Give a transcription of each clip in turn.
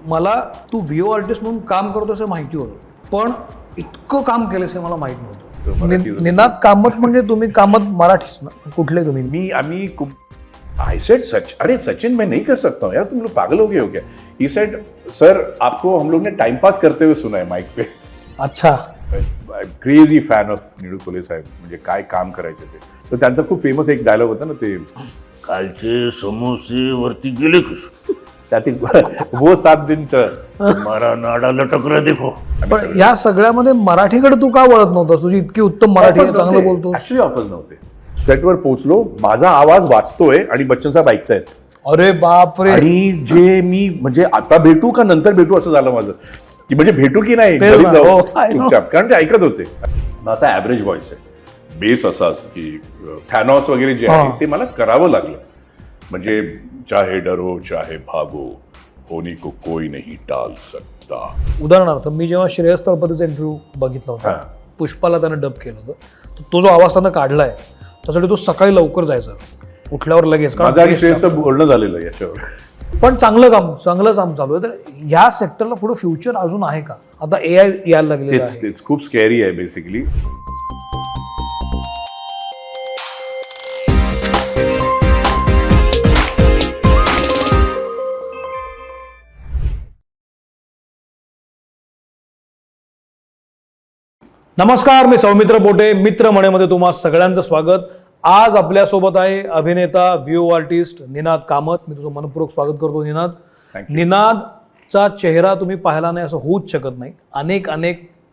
मला तू Veo artist म्हणून काम करतोस हे माहिती होतं, पण इतकं काम केलंस हे मला माहित नव्हतं. निनाद कामत म्हणजे तुम्ही कामत मराठीच ना, कुठले तुम्ही? आम्ही आई सेड अरे सचिन मैं नहीं कर सकता हूँ यार, तुम लोग पागल हो गए हो क्या? ही सेड सर आपको हम लोग ने टाइम पास करते हुए सुना है माइक पे. अच्छा. क्रेझी फॅन ऑफ निळू कोले साहेब, म्हणजे काय काम करायचे ते. तर त्यांचा खूप फेमस एक डायलॉग होता ना, ते कालचे समोसे वरती गेले कसे, त्यातील वो 7 दिनचं मारा नाडा लटकरा देखो. पण या सगळ्यामध्ये मराठीकडे तू का वळत नव्हतास? तुझी इतकी उत्तम मराठी आहे, चांगलं बोलतो. ऍक्च्युली ऑफर्स नव्हते. सेटवर पोहोचलो, माझा आवाज वाचतोय आणि बच्चन साहेब ऐकतायत. अरे बापरे. आणि जे मी म्हणजे आता भेटू का नंतर भेटू असं झालं माझं, की म्हणजे भेटू की नाही घरी जाऊ चुपचाप, कारण ते ऐकत होते. माझा ऍव्हरेज व्हॉइस आहे, बेस असा की थॅनॉस वगैरे जे आहे ते मला करावं लागलं. म्हणजे चाहे डरो चाहे भागो होने को कोई नहीं टाल सकता. उदाहरणार्थ मी जेव्हा श्रेयस तळपदेचा इंटरव्ह्यू बघितला होता, पुष्पाला त्यानं डब केलं होतं, तर तो जो आवाज त्यानं काढलाय त्यासाठी तो सकाळी लवकर जायचा, उठल्यावर लगेच. माझं आणि श्रेयसचं बोलणं झालेलं याच्यावर. पण चांगलं काम चालू आहे. तर ह्या सेक्टरला पुढे फ्युचर अजून आहे का? आता AI यायला लागले, तेच खूप स्कॅरी आहे बेसिकली. नमस्कार, मी सौमित्र पोटे, मित्र म्हणेमध्ये तुम्हा सगळ्यांचं स्वागत. आज आपल्यासोबत आहे अभिनेता व्हिओ आर्टिस्ट निनाद कामत. मी तुझं मनपूर्वक स्वागत करतो निनाद. निनादचा चेहरा तुम्ही पाहिला नाही असं होऊच शकत नाही. अनेक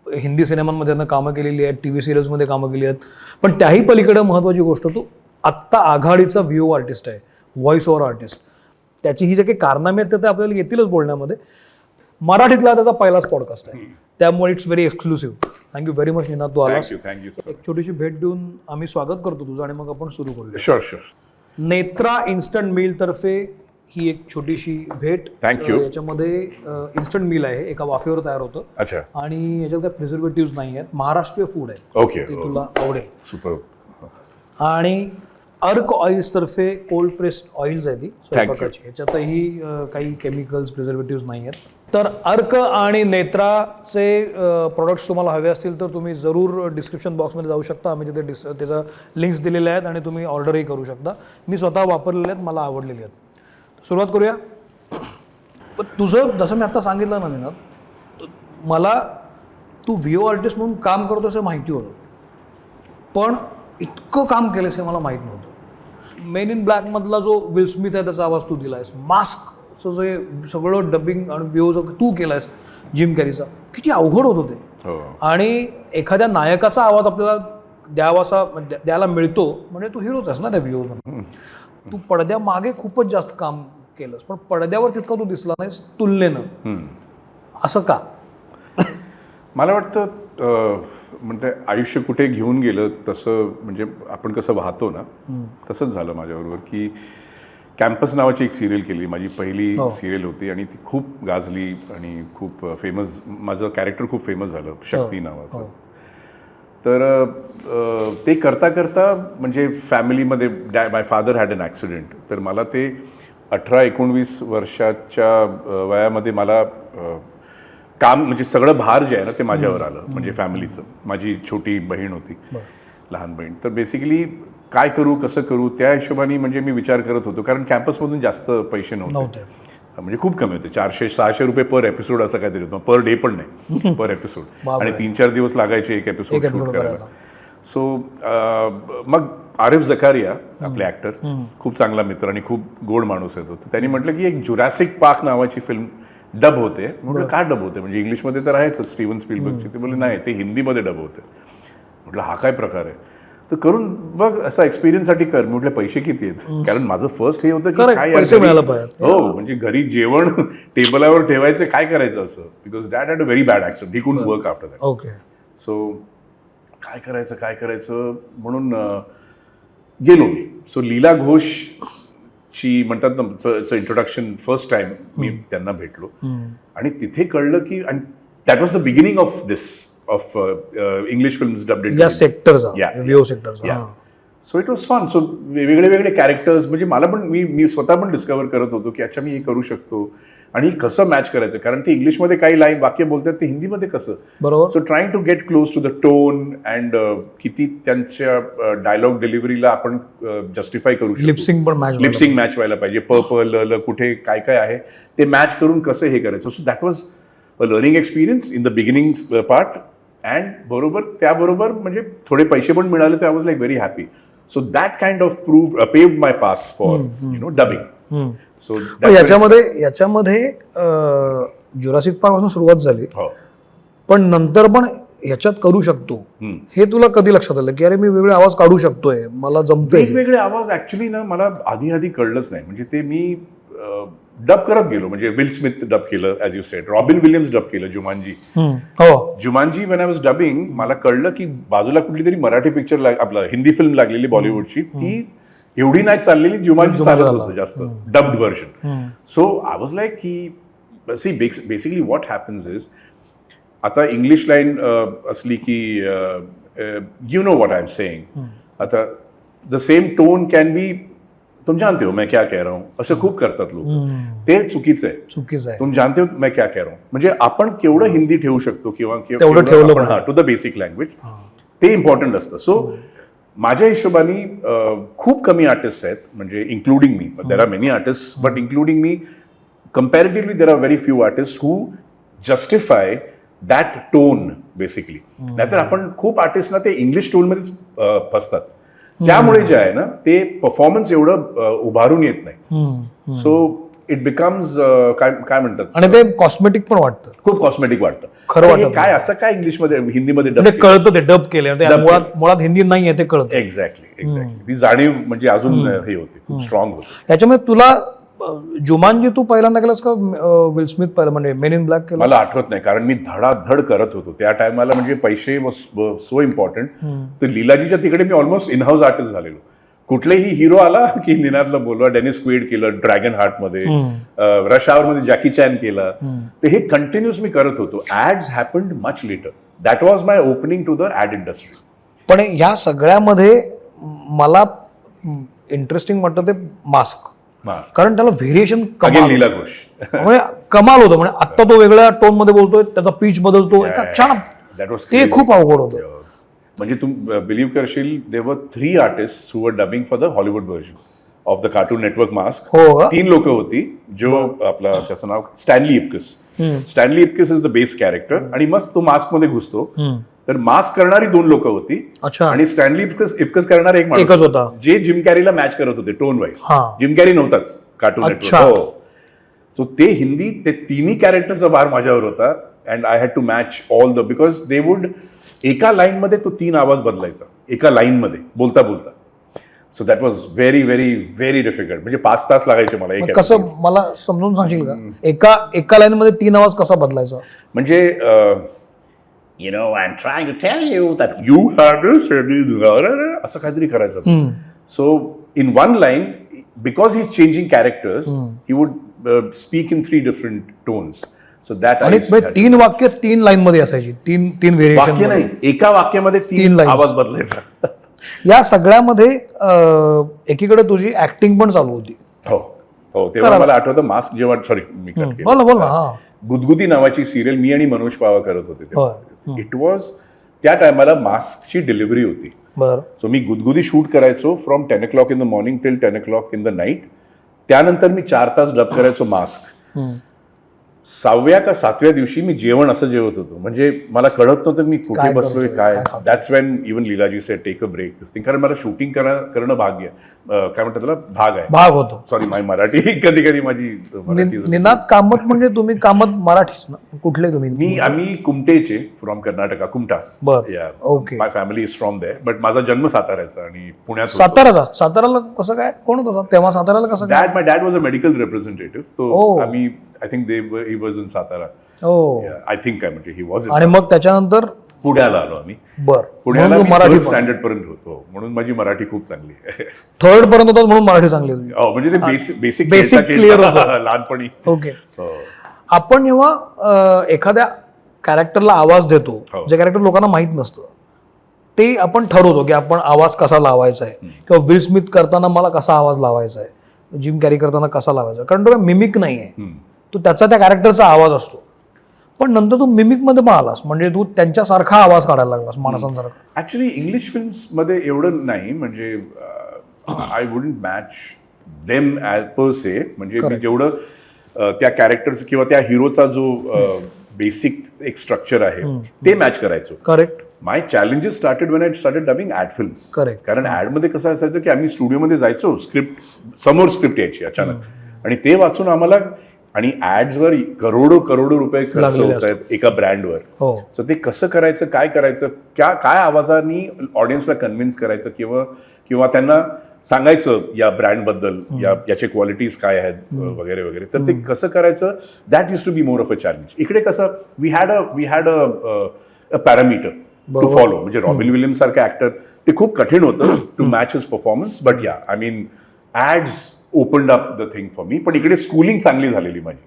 हिंदी सिनेमांमध्ये त्यांना कामं केलेली आहेत, TV सिरियल्समध्ये कामं केली आहेत, पण त्याही पलीकडे महत्त्वाची गोष्ट, तो आत्ता आघाडीचा व्हिओ आर्टिस्ट आहे, व्हॉइस ओव्हर आर्टिस्ट. त्याची ही जे काही कारनामे आहेत ते आपल्याला येतीलच बोलण्यामध्ये. मराठीतला त्याचा पहिलाच पॉडकास्ट आहे, त्यामुळे it's very exclusive. Thank you very much Ninad, तू आलास. एक छोटीशी भेट देऊन आम्ही स्वागत करतो तुझं आणि मग आपण सुरू करूया. शुअर. नेत्रा इन्स्टंट मील तर्फे ही एक छोटीशी भेट. थँक्यू. याच्यामध्ये इन्स्टंट मील आहे, एका वाफेवर तयार होतं. अच्छा. आणि याच्यात काही प्रिझर्वेटिव्ह नाही आहेत, महाराष्ट्रीय फूड आहे. ओके. ते तुला आवडेल. सुपर. आणि अर्क ऑइल्स तर्फे कोल्ड प्रेस्ड ऑइल्स आहे ती स्वयंपाकाची, ह्याच्यातही काही केमिकल्स प्रिझर्वेटिव्ह नाही आहेत. तर अर्क आणि नेत्राचे प्रोडक्ट्स तुम्हाला हवे असतील तर तुम्ही जरूर डिस्क्रिप्शन बॉक्समध्ये जाऊ शकता. आम्ही तिथे त्याचा लिंक्स दिलेले आहेत आणि तुम्ही ऑर्डरही करू शकता. मी स्वतः वापरलेले आहेत, मला आवडलेले आहेत. सुरुवात करूया. तुझं जसं मी आता सांगितलं ना निनाद, मला तू व्हिओ आर्टिस्ट म्हणून काम करतोस हे माहिती होतं, पण इतकं काम केलंस हे मला माहीत नव्हतं. मेन इन ब्लॅकमधला जो विल स्मिथ आहे त्याचा आवाज तू दिलायस, मास्कचं जे सगळं डबिंग आणि व्हिओ तू केलायस, जिम कॅरीचा, किती अवघड होतं ते. आणि एखाद्या नायकाचा आवाज आपल्याला द्यायला मिळतो म्हणजे तू हिरोच आहेस ना त्या व्हिओमध्ये. तू पडद्यामागे खूपच जास्त काम केलंस, पण पडद्यावर तितका तू दिसला नाहीस तुलनेनं. असं का? मला वाटतं म्हणजे आयुष्य कुठे घेऊन गेलं तसं, म्हणजे आपण कसं वाहतो ना तसंच झालं माझ्याबरोबर. की कॅम्पस नावाची एक सिरियल केली, माझी पहिली सिरियल होती आणि ती खूप गाजली आणि खूप फेमस, माझं कॅरेक्टर खूप फेमस झालं, शक्ती नावाचं. तर ते करता करता म्हणजे फॅमिलीमध्ये माय फादर हॅड अन ॲक्सिडेंट. तर मला ते 18-19 वर्षाच्या वयामध्ये मला काम म्हणजे सगळं भार जे आहे ना ते माझ्यावर आलं, म्हणजे फॅमिलीचं. माझी छोटी बहीण होती, लहान बहीण. तर बेसिकली काय करू कसं करू त्या हिशोबाने म्हणजे मी विचार करत होतो, कारण कॅम्पसमधून जास्त पैसे नव्हते, म्हणजे खूप कमी होते. 400-600 रुपये पर एपिसोड असं काहीतरी होतं, पर डे पण नाही, पर एपिसोड. आणि 3-4 दिवस लागायचे एक एपिसोड शूट करायला. सो मग आरिफ झकारिया आपले ॲक्टर, खूप चांगला मित्र आणि खूप गोड माणूस आहे तो. त्यांनी म्हटलं की एक जुरासिक पार्क नावाची फिल्म डब होते. म्हटलं का डब होते, म्हणजे इंग्लिशमध्ये तर आहेच स्टीव्हन स्पीलबर्गची. ते बोलले नाही, ते हिंदीमध्ये डब होते. म्हटलं हा काय प्रकार आहे, तर करून बघ असा एक्सपिरियन्ससाठी कर. म्हटलं पैसे किती आहेत, कारण माझं फर्स्ट हे होतं की काय हो म्हणजे घरी जेवण टेबलावर ठेवायचं, काय करायचं असं, because dad had a very bad accident, he couldn't work after that. Okay. So काय करायचं म्हणून गेलो मी. सो लीला घोष ची म्हणतात ना इंट्रोडक्शन, फर्स्ट टाइम मी त्यांना भेटलो आणि तिथे कळलं की, आणि that was the beginning of this of English films dubbed या सेक्टरचा, व्हिओ सेक्टरचा. So it was fun. So वेगळे कॅरेक्टर्स, म्हणजे मला पण मी स्वतः पण डिस्कवर करत होतो की अच्छा मी हे करू शकतो. आणि कसं मॅच करायचं, कारण ते इंग्लिशमध्ये काही लाईन वाक्य बोलतात ते हिंदीमध्ये कसं. बरोबर. So trying to get close to the tone and किती त्यांच्या डायलॉग डिलिव्हरीला आपण जस्टिफाय करू शकतो. लिपसिंग मॅच व्हायला पाहिजे. ल कुठे काय काय आहे ते मॅच करून कसं हे करायचं. So that was a learning experience in the beginning part. And बरोबर त्याबरोबर म्हणजे थोडे पैसे पण मिळाले तर I was like very happy. So that kind of paved my path for dubbing. So याच्यामध्ये जुरासिक पार्क पासून सुरुवात झाली, हो. पण नंतर पण ह्याच्यात करू शकतो हे तुला कधी लक्षात आलं की अरे मी वेगळे आवाज काढू शकतोय, मला जमतंय? वेगवेगळे आवाज ऍक्च्युली ना मला आधी कळलंच नाही. म्हणजे ते मी डब करत गेलो. म्हणजे विल स्मिथ डब केलं, as you said. Robin Williams dub केलं Jumanji. Jumanji when I was dubbing मला कळलं की बाजूला कुठली तरी मराठी पिक्चर आपलं हिंदी फिल्म लागलेली बॉलिवूडची, ती एवढी नाही चाललेली, जुमानजी चालत होतं जास्त, dubbed version. So I was like की see basically what happens is, आता इंग्लिश लाईन असली की you know what I am saying. आता the same tone can be तुम जानते हो मैं क्या कह रहा हूं असं खूप करतात लोक. ते चुकीचं आहे. तुम जानते हो मैं क्या कह रहा हूं म्हणजे आपण केवढं हिंदी ठेवू शकतो किंवा टू द बेसिक लँग्वेज, ते इम्पॉर्टंट असतं. सो माझ्या हिशोबाने खूप कमी आर्टिस्ट आहेत, म्हणजे including me. There are many artist but including me comparatively there are very few artist who justify that tone basically. नाहीतर आपण खूप आर्टिस्ट ना ते इंग्लिश टोनमध्येच फसतात. त्यामुळे जे आहे ना ते परफॉर्मन्स एवढं उभारून येत नाही. सो इट बिकम्स काय म्हणतात, आणि ते कॉस्मेटिक पण वाटतं, खूप कॉस्मेटिक वाटतं. खरं वाटतं काय असं काय इंग्लिशमध्ये हिंदीमध्ये कळतं, ते डब केले मुळात हिंदी नाही आहे ते कळतं. एक्झॅक्टली. ती जाणीव म्हणजे अजून हे होते, खूप स्ट्रॉंग होते. याच्यामध्ये तुला जुमानजी तू पहिल्यांदा केलास का विल स्मिथ पहिला, म्हणजे मेन इन ब्लॅक केलं? मला आठवत नाही, कारण मी धडाधड करत होतो त्या टायमाला. म्हणजे पैसे सो इम्पॉर्टंट. तर लीलाजीच्या तिकडे मी ऑलमोस्ट इन हाऊस आर्टिस्ट झालेलो. कुठलेही हिरो आला की निनादला बोलवा. डेनिस क्वेड केलं ड्रॅगन हार्टमध्ये, रश आवरमध्ये जॅकी चॅन केला. तर हे कंटिन्युअस मी करत होतो. Ads happened much later. That was my opening to the ad industry. पण ह्या सगळ्यामध्ये मला इंटरेस्टिंग वाटतं ते मास्क, कारण त्याला व्हेरिएशन लीला घोष म्हणजे कमाल होतं. म्हणजे आता तो वेगळ्या टोन मध्ये बोलतोय, त्याचा पिच बदलतो एका क्षणात. ते खूप अवघड होतं. म्हणजे तू बिलीव्ह करशील, देवर 3 artist who were dubbing for the Hollywood version of the Cartoon Network Mask. 3 लोक होती. जो आपला त्याचं नाव Stanley Ipkiss. Stanley Ipkiss is the base character, आणि मग तो मास्क मध्ये घुसतो. तर मास्क करणारी 2 लोक होती, आणि स्टॅनली इप्किस करणारा एक माणूस होता, जे जिम कॅरीला मॅच करत होते टोन वाईज. जिम कॅरी नव्हताच कार्टून नेटवर्क. सो ते हिंदी, ते तिन्ही कॅरेक्टरचा भार माझ्यावर होता. And I had to match all the, because they would एका लाईन मध्ये तो 3 आवाज बदलायचा एका लाईन मध्ये बोलता बोलता. So that was very very very difficult. म्हणजे 5 तास लागायचे मला. कसं मला समजून सांगशील का, एका लाईन मध्ये 3 आवाज कसा बदलायचा? म्हणजे you know, I'm trying to tell you that you have this, असं काहीतरी करायचं. So in one line, because he's changing characters, he would speak in 3 different tones. So that आणि 3 वाक्य 3 लाईन मध्ये असायची. 3 व्हेरिएशन. वाक्य नाही, एका वाक्यामध्ये 3 आवाज बदलायचा. या सगळ्यामध्ये एकीकडे तुझी ऍक्टिंग पण चालू होती. हो, तेव्हा मला आठवतं मास्क जेव्हा, सॉरी मी कट केलं, बोल ना. गुदगुदी नावाची सिरियल मी आणि मनोज पावा करत होते. इट वॉज त्या टायमाला मास्कची डिलिव्हरी होती. सो मी गुदगुदी शूट करायचो from 10 o'clock in the morning till 10 o'clock in the night. त्यानंतर मी 4 तास डब करायचो मास्क. 6व्या का 7व्या दिवशी मी जेवण असं जेवत होतो. म्हणजे मला कळत नव्हतं मी कुठे बसलोय काय. That's when even Leelaji said take a break this thing. कारण मला शूटिंग करणं भाग्य, काय म्हणतात त्याला, भाग होतो. सॉरी, माय मराठी कधी कधी माझी निनाद कामत म्हणजे तुम्ही कामत मराठीच ना? कुठले तुम्ही? आम्ही कुमटेचे, from Karnataka, Kumta. Okay. My family is from there, but माझा जन्म साताऱ्याचा आणि पुण्यात. साताऱ्याला कसं काय, कोण होतं तेव्हा साताऱ्याला कसं? My dad was a medical representative. तो आम्ही, I think he was in Satara. I think काय म्हणजे ही वॉज. आणि मग त्याच्यानंतर पुण्याला आलो आम्ही. पुण्याला मराठी स्टँडर्ड पर्यंत होतो, म्हणून माझी मराठी खूप चांगली आहे. 3rd पर्यंत होतो म्हणून मराठी चांगली होती. म्हणजे ते बेसिक क्लिअर होतं लहानपणी. ओके. आपण जेव्हा एखाद्या कॅरेक्टरला आवाज देतो, जे कॅरेक्टर लोकांना माहित नसतं, ते आपण ठरवतो की आपण आवाज कसा लावायचा आहे, किंवा विल स्मिथ करताना मला कसा आवाज लावायचा आहे, जिम कॅरी करताना कसा लावायचा. कारण तो मिमिक नाही आहे, तो त्याचा त्या कॅरेक्टरचा आवाज असतो. पण नंतर तू मिमिकमध्ये पण आलास, म्हणजे तू त्यांच्यासारखा आवाज काढायला लागलास माणसांसारखा. ऍक्च्युली इंग्लिश फिल्म्समध्ये एवढं नाही, म्हणजे I wouldn't match them as per se. म्हणजे मी जेवढं त्या कॅरेक्टर्स किंवा त्या हिरोचा जो बेसिक एक स्ट्रक्चर आहे ते मॅच करायचो. Correct. My challenges started when I started dubbing ad films. Correct. कारण ॲडमध्ये कसं असायचं की आम्ही स्टुडिओमध्ये जायचो, समोर स्क्रिप्ट यायची अचानक आणि ते वाचून आम्हाला, आणि ॲड्सवर करोडो रुपये खर्च होत आहेत एका ब्रँडवर. सो ते कसं करायचं, काय करायचं, काय आवाजाने ऑडियन्सला कन्व्हिन्स करायचं किंवा त्यांना सांगायचं या ब्रँडबद्दल, याचे क्वालिटीज काय आहेत वगैरे वगैरे, तर ते कसं करायचं, that use to be more of a challenge. इकडे कसं we had a parameter to follow. म्हणजे रॉबिन विलियम्स सारखं ऍक्टर, ते खूप कठीण होतं to match his performance. But yeah I mean ads opened up the thing for me. पण इकडे स्कूलिंग चांगली झालेली माझी,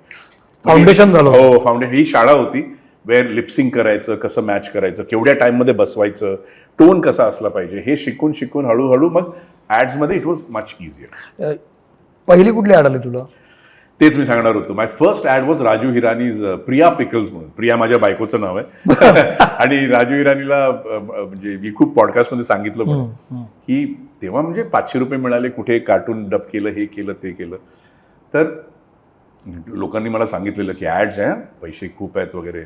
फाउंडेशन झालं. हो, फाउंडेशन. ही शाळा होती वेअर लिपसिंग करायचं, कसं मॅच करायचं, केवढ्या टाइममध्ये बसवायचं, टोन कसा असला पाहिजे, हे शिकून हळूहळू मग ॲड्समध्ये इट वॉज मच इझियर. पहिली कुठली ॲड आली तुला? तेच मी सांगणार होतो. My first ad was Raju Hirani's Priya pickles म्हणून. प्रिया माझ्या बायकोचं नाव आहे. आणि राजू हिरानीला म्हणजे मी खूप पॉडकास्टमध्ये सांगितलं पण की तेव्हा म्हणजे 500 रुपये मिळाले, कुठे कार्टून डब केलं, हे केलं ते केलं. तर लोकांनी मला सांगितलेलं की ॲड्स आहे, पैसे खूप आहेत वगैरे.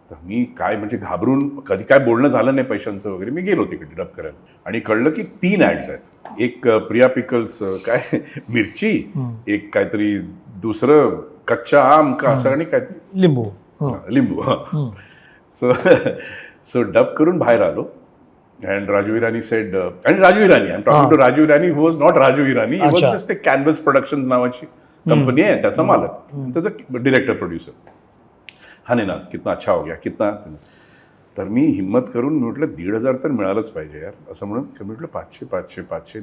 तर मी काय म्हणजे घाबरून, कधी काय बोलणं झालं नाही पैशांचं वगैरे, मी गेलो तिकडे डब करायला आणि कळलं की 3 ॲड्स आहेत. एक प्रिया पिकल्स काय मिरची, एक काहीतरी दुसरं कच्चा आम का असं, आणि काहीतरी लिंबू. सो डब करून बाहेर आलो. And Raju Hirani said, and Raju Hirani, I'm talking to Raju Hirani, who was not Raju Hirani, he was just a Canvas Productions नावाची कंपनी आहे, त्याचा मालक, त्याचा डिरेक्टर प्रोड्युसर. हा नाही ना, कितना अच्छा हो गया, कितना. तर मी हिम्मत करून मी म्हटलं 1,500 तर मिळालंच पाहिजे यार, असं म्हणून मी म्हटलं 500, 1,500.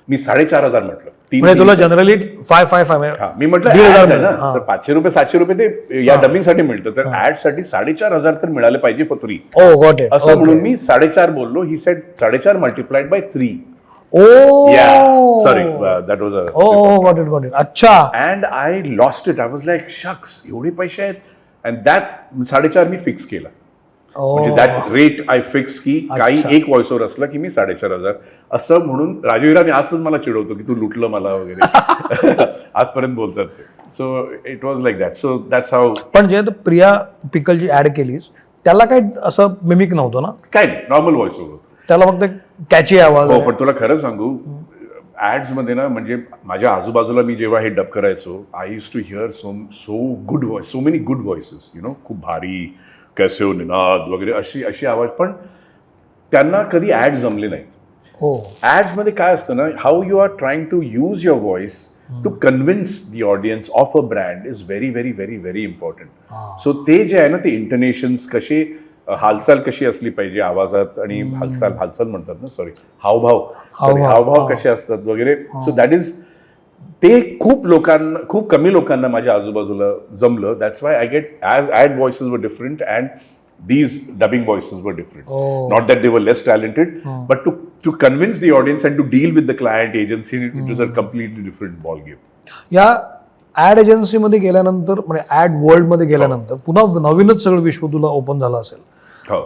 मी 4,500 म्हटलं. तुला जनरली 555. मी म्हटलं 1,500 ना, तर 500 रुपये 700 रुपये ते या डबिंगसाठी मिळतं, तर ऍडसाठी 4,500 तर मिळाले पाहिजे फॉर 3. असं म्हणून मी 4.5 बोललो. He said 4.5 multiplied by 3. Sorry, that was अच्छा. And I lost it. I was like shucks, एवढे पैसे आहेत. अँड दॅट 4.5 मी फिक्स केला. म्हणजे दॅट रेट आय फिक्स की काही एक व्हॉइस ओव्हर असला की मी 4,500 असं म्हणून. राजू हिरानी आज पण मला चिडवतो की तू लुटलं मला वगैरे, आजपर्यंत बोलतात ते. So it was like that. So that's how. पण जे प्रिया पिकलची ऍड केलीस त्याला काही असं मिमिक नव्हतं ना? काय नाही, नॉर्मल व्हॉइस ओव्हर होतं त्याला, फक्त कॅची आवाज. हो, पण तुला खरं सांगू, ॲड्समध्ये ना, म्हणजे माझ्या आजूबाजूला मी जेव्हा हे डब करायचो, I use to hear so good voice, so many good voices, खूप भारी, कैसे हो निनाद वगैरे, अशी आवाज. पण त्यांना कधी ॲड जमले नाहीत. हो. ॲड्समध्ये काय असतं ना, how you are trying to use your voice to convince the audience of a brand is very very very very important. So ते जे आहे ना, ते इंटनेशन्स कसे, हालचाल कशी असली पाहिजे आवाजात, आणि हालचाल म्हणतात ना, सॉरी, हावभाव कसे असतात वगैरे. सो दॅट इज, ते खूप कमी लोकांना माझ्या आजूबाजूला जमलं. That's why I get ad voices were different and these dubbing voices were different. Not that they were less talented, but to convince the audience and to deal with the client agency, it was a completely different ball game. या add agency मध्ये गेल्यानंतर, म्हणजे add world मध्ये गेल्यानंतर पुन्हा नवीनच सगळं विश्व तुला ओपन झालं असेल.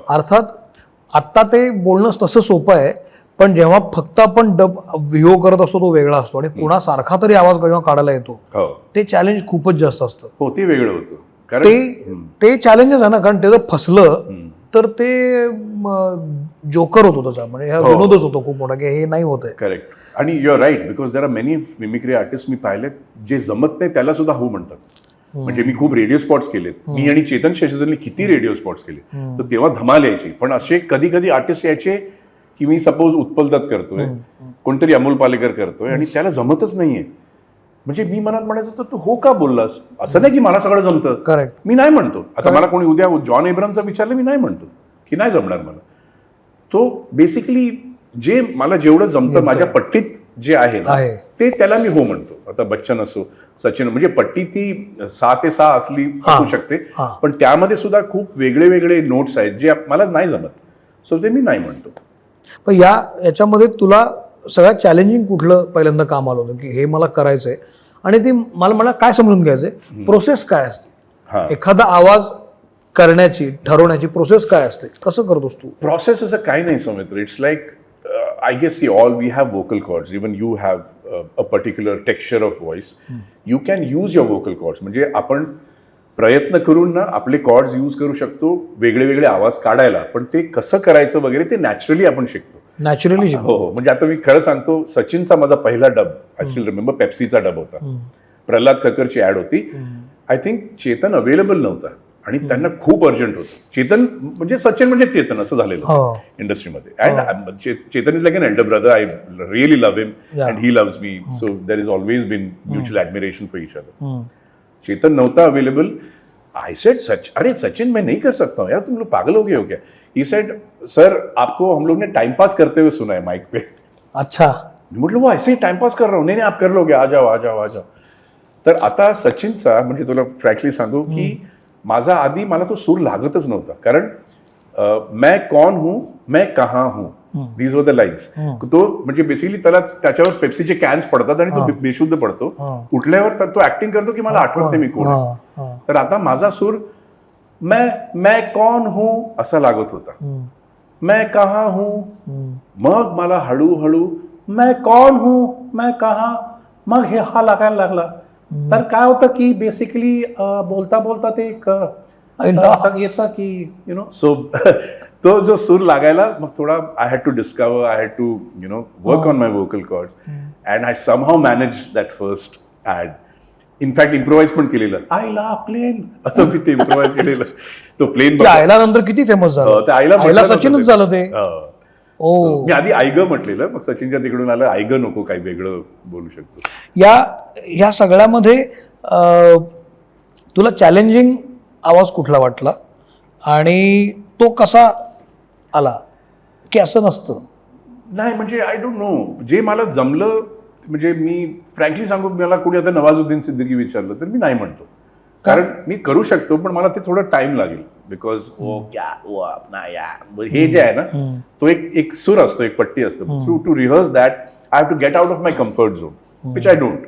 अर्थात आता ते बोलणं तसं सोपं आहे, पण जेव्हा फक्त आपण डब व्हिओ करत असतो तो वेगळा असतो, आणि कुणासारखा तरी आवाज जेव्हा काढायला येतो ते चॅलेंज खूपच जास्त असतं. हो, ते वेगळं होतं. ते चॅलेंजेस आहे ना, कारण ते जर फसलं तर ते जोकर होतो त्याचा, म्हणजे विनोदच होतो खूप मोठा, की हे नाही होत आहे. करेक्ट. आणि you are right, because there are many mimicry artist मी पाहिलेत जे जमत नाही त्याला सुद्धा हो म्हणतात. म्हणजे मी खूप रेडिओ स्पॉट्स केलेत, मी आणि चेतन शेषाद्रींनी किती रेडिओ स्पॉट्स केले, तर तेव्हा धमाल यायची. पण असे कधी कधी आर्टिस्ट यायचे की मी सपोज उत्पल दत्त करतोय, कोणतरी अमोल पालेकर करतोय, आणि त्याला जमतच नाहीये. म्हणजे मी मनात म्हणायचं, तर तू हो का बोललास, असं नाही की मला सगळं जमतं. करेक्ट. मी नाही म्हणतो. आता मला कोणी उद्या जॉन एब्रामचं विचारलं, मी नाही म्हणतो की नाही जमणार मला. तो बेसिकली जे मला जेवढं जमतं माझ्या पट्टीत जे आहे ना, ते त्याला मी हो म्हणतो. आता बच्चन असो, सचिन, म्हणजे पट्टी ती 6 ते 6 असली असू शकते, पण त्यामध्ये सुद्धा खूप वेगळे वेगळे नोट्स आहेत जे मला नाही जमत. सो ते मी नाही म्हणतो. पण याच्यामध्ये तुला सगळ्यात चॅलेंजिंग कुठलं पहिल्यांदा काम आलं होतं, की हे मला करायचंय आणि ती मला काय समजून घ्यायचंय, प्रोसेस काय असते, हा. एखादा आवाज करण्याची ठरवण्याची प्रोसेस काय असते, कसं करतोस तू? प्रोसेस असं काही नाही Soumitra. It's like I guess all we have vocal cords. Even you have a particular texture of voice. You can use your vocal cords. म्हणजे आपण प्रयत्न करून ना आपले कॉर्ड्स यूज करू शकतो वेगळे वेगळे आवाज काढायला, पण ते कसं करायचं वगैरे ते नॅचरली आपण शिकतो. नॅचरली हो हो. म्हणजे आता मी खरं सांगतो, सचिनचा माझा पहिला डब आय स्टील रिमेंबर, पेप्सीचा डब होता. प्रल्हाद खक्करची ऍड होती. आय थिंक चेतन अवेलेबल नव्हता आणि त्यांना खूप अर्जंट होतं. चेतन म्हणजे सचिन म्हणजे चेतन असं झालेलं इंडस्ट्रीमध्ये. And Chetan is like an elder brother. I really love him and he loves me. So there is always been mutual admiration for each other. Chetan नव्हता अवेलेबल. आई सेड अरे सचिन मैं नहीं कर सकता हूँ यार, तुम लोग पागल हो गए हो क्या? ही सेड सर आपको हम लोग ने टाइम पास करते हुए सुना है माइक पे. अच्छा. म्हटलं वो ऐसे ही टाइम पास कर रहा हूँ. नहीं आप कर लोगे, आ जाओ आ जाओ आ जाओ. तर आता सचिनचा म्हणजे तुला फ्रँकली सांगू की माझा आधी मला तो सूर लागतच नव्हता. कारण मैं कौन हूं मैं कहाँ हूं, दीज वर द लाईन्स. तो म्हणजे बेसिकली त्याच्यावर पेप्सीचे कॅन्स पडतात आणि तो बेशुद्ध पडतो. उठल्यावर तो ऍक्टिंग करतो की मला आठवत नाही मी कोण आहे. तर आता माझा सूर मैं कौन हूं असा लागत होता. मैं कहाँ हूं. मग मला हळूहळू मैं कौन हूं मैं कहाँ, मग हे हा लागायला लागला. तर काय होतं की बेसिकली बोलता बोलता ते असं येतं की यु नो. सो तो जो सूर लागायला मग थोडा I had to discover, I had to you know work on my vocal cords and I somehow manage that first ad. In fact improvise पण केलेलं. आयला प्लेन असं मी ते इम्प्रोव्हाइज केलेलं. तो प्लेन आयला नंतर किती फेमस झालं. आईला सचिनच झालं ते. मी आधी आयग म्हटलेलं, मग सचिनच्या तिकडून आलं आयग नको, काही वेगळं बोलू शकतो. या सगळ्यामध्ये तुला चॅलेंजिंग आवाज कुठला वाटला आणि तो कसा आला, की असं नसतं? नाही म्हणजे आय डोंट नो, जे मला जमलं. म्हणजे मी फ्रँकली सांगू, मला कोणी आता नवाजुद्दीन सिद्दीकी विचारलं तर मी नाही म्हणतो. कारण मी करू शकतो पण मला ते थोडं टाइम लागेल. बिकॉज हे जे आहे ना, तो एक सूर असतो, एक पट्टी असतो. To rehearse that I have to get out of my comfort zone, which I don't.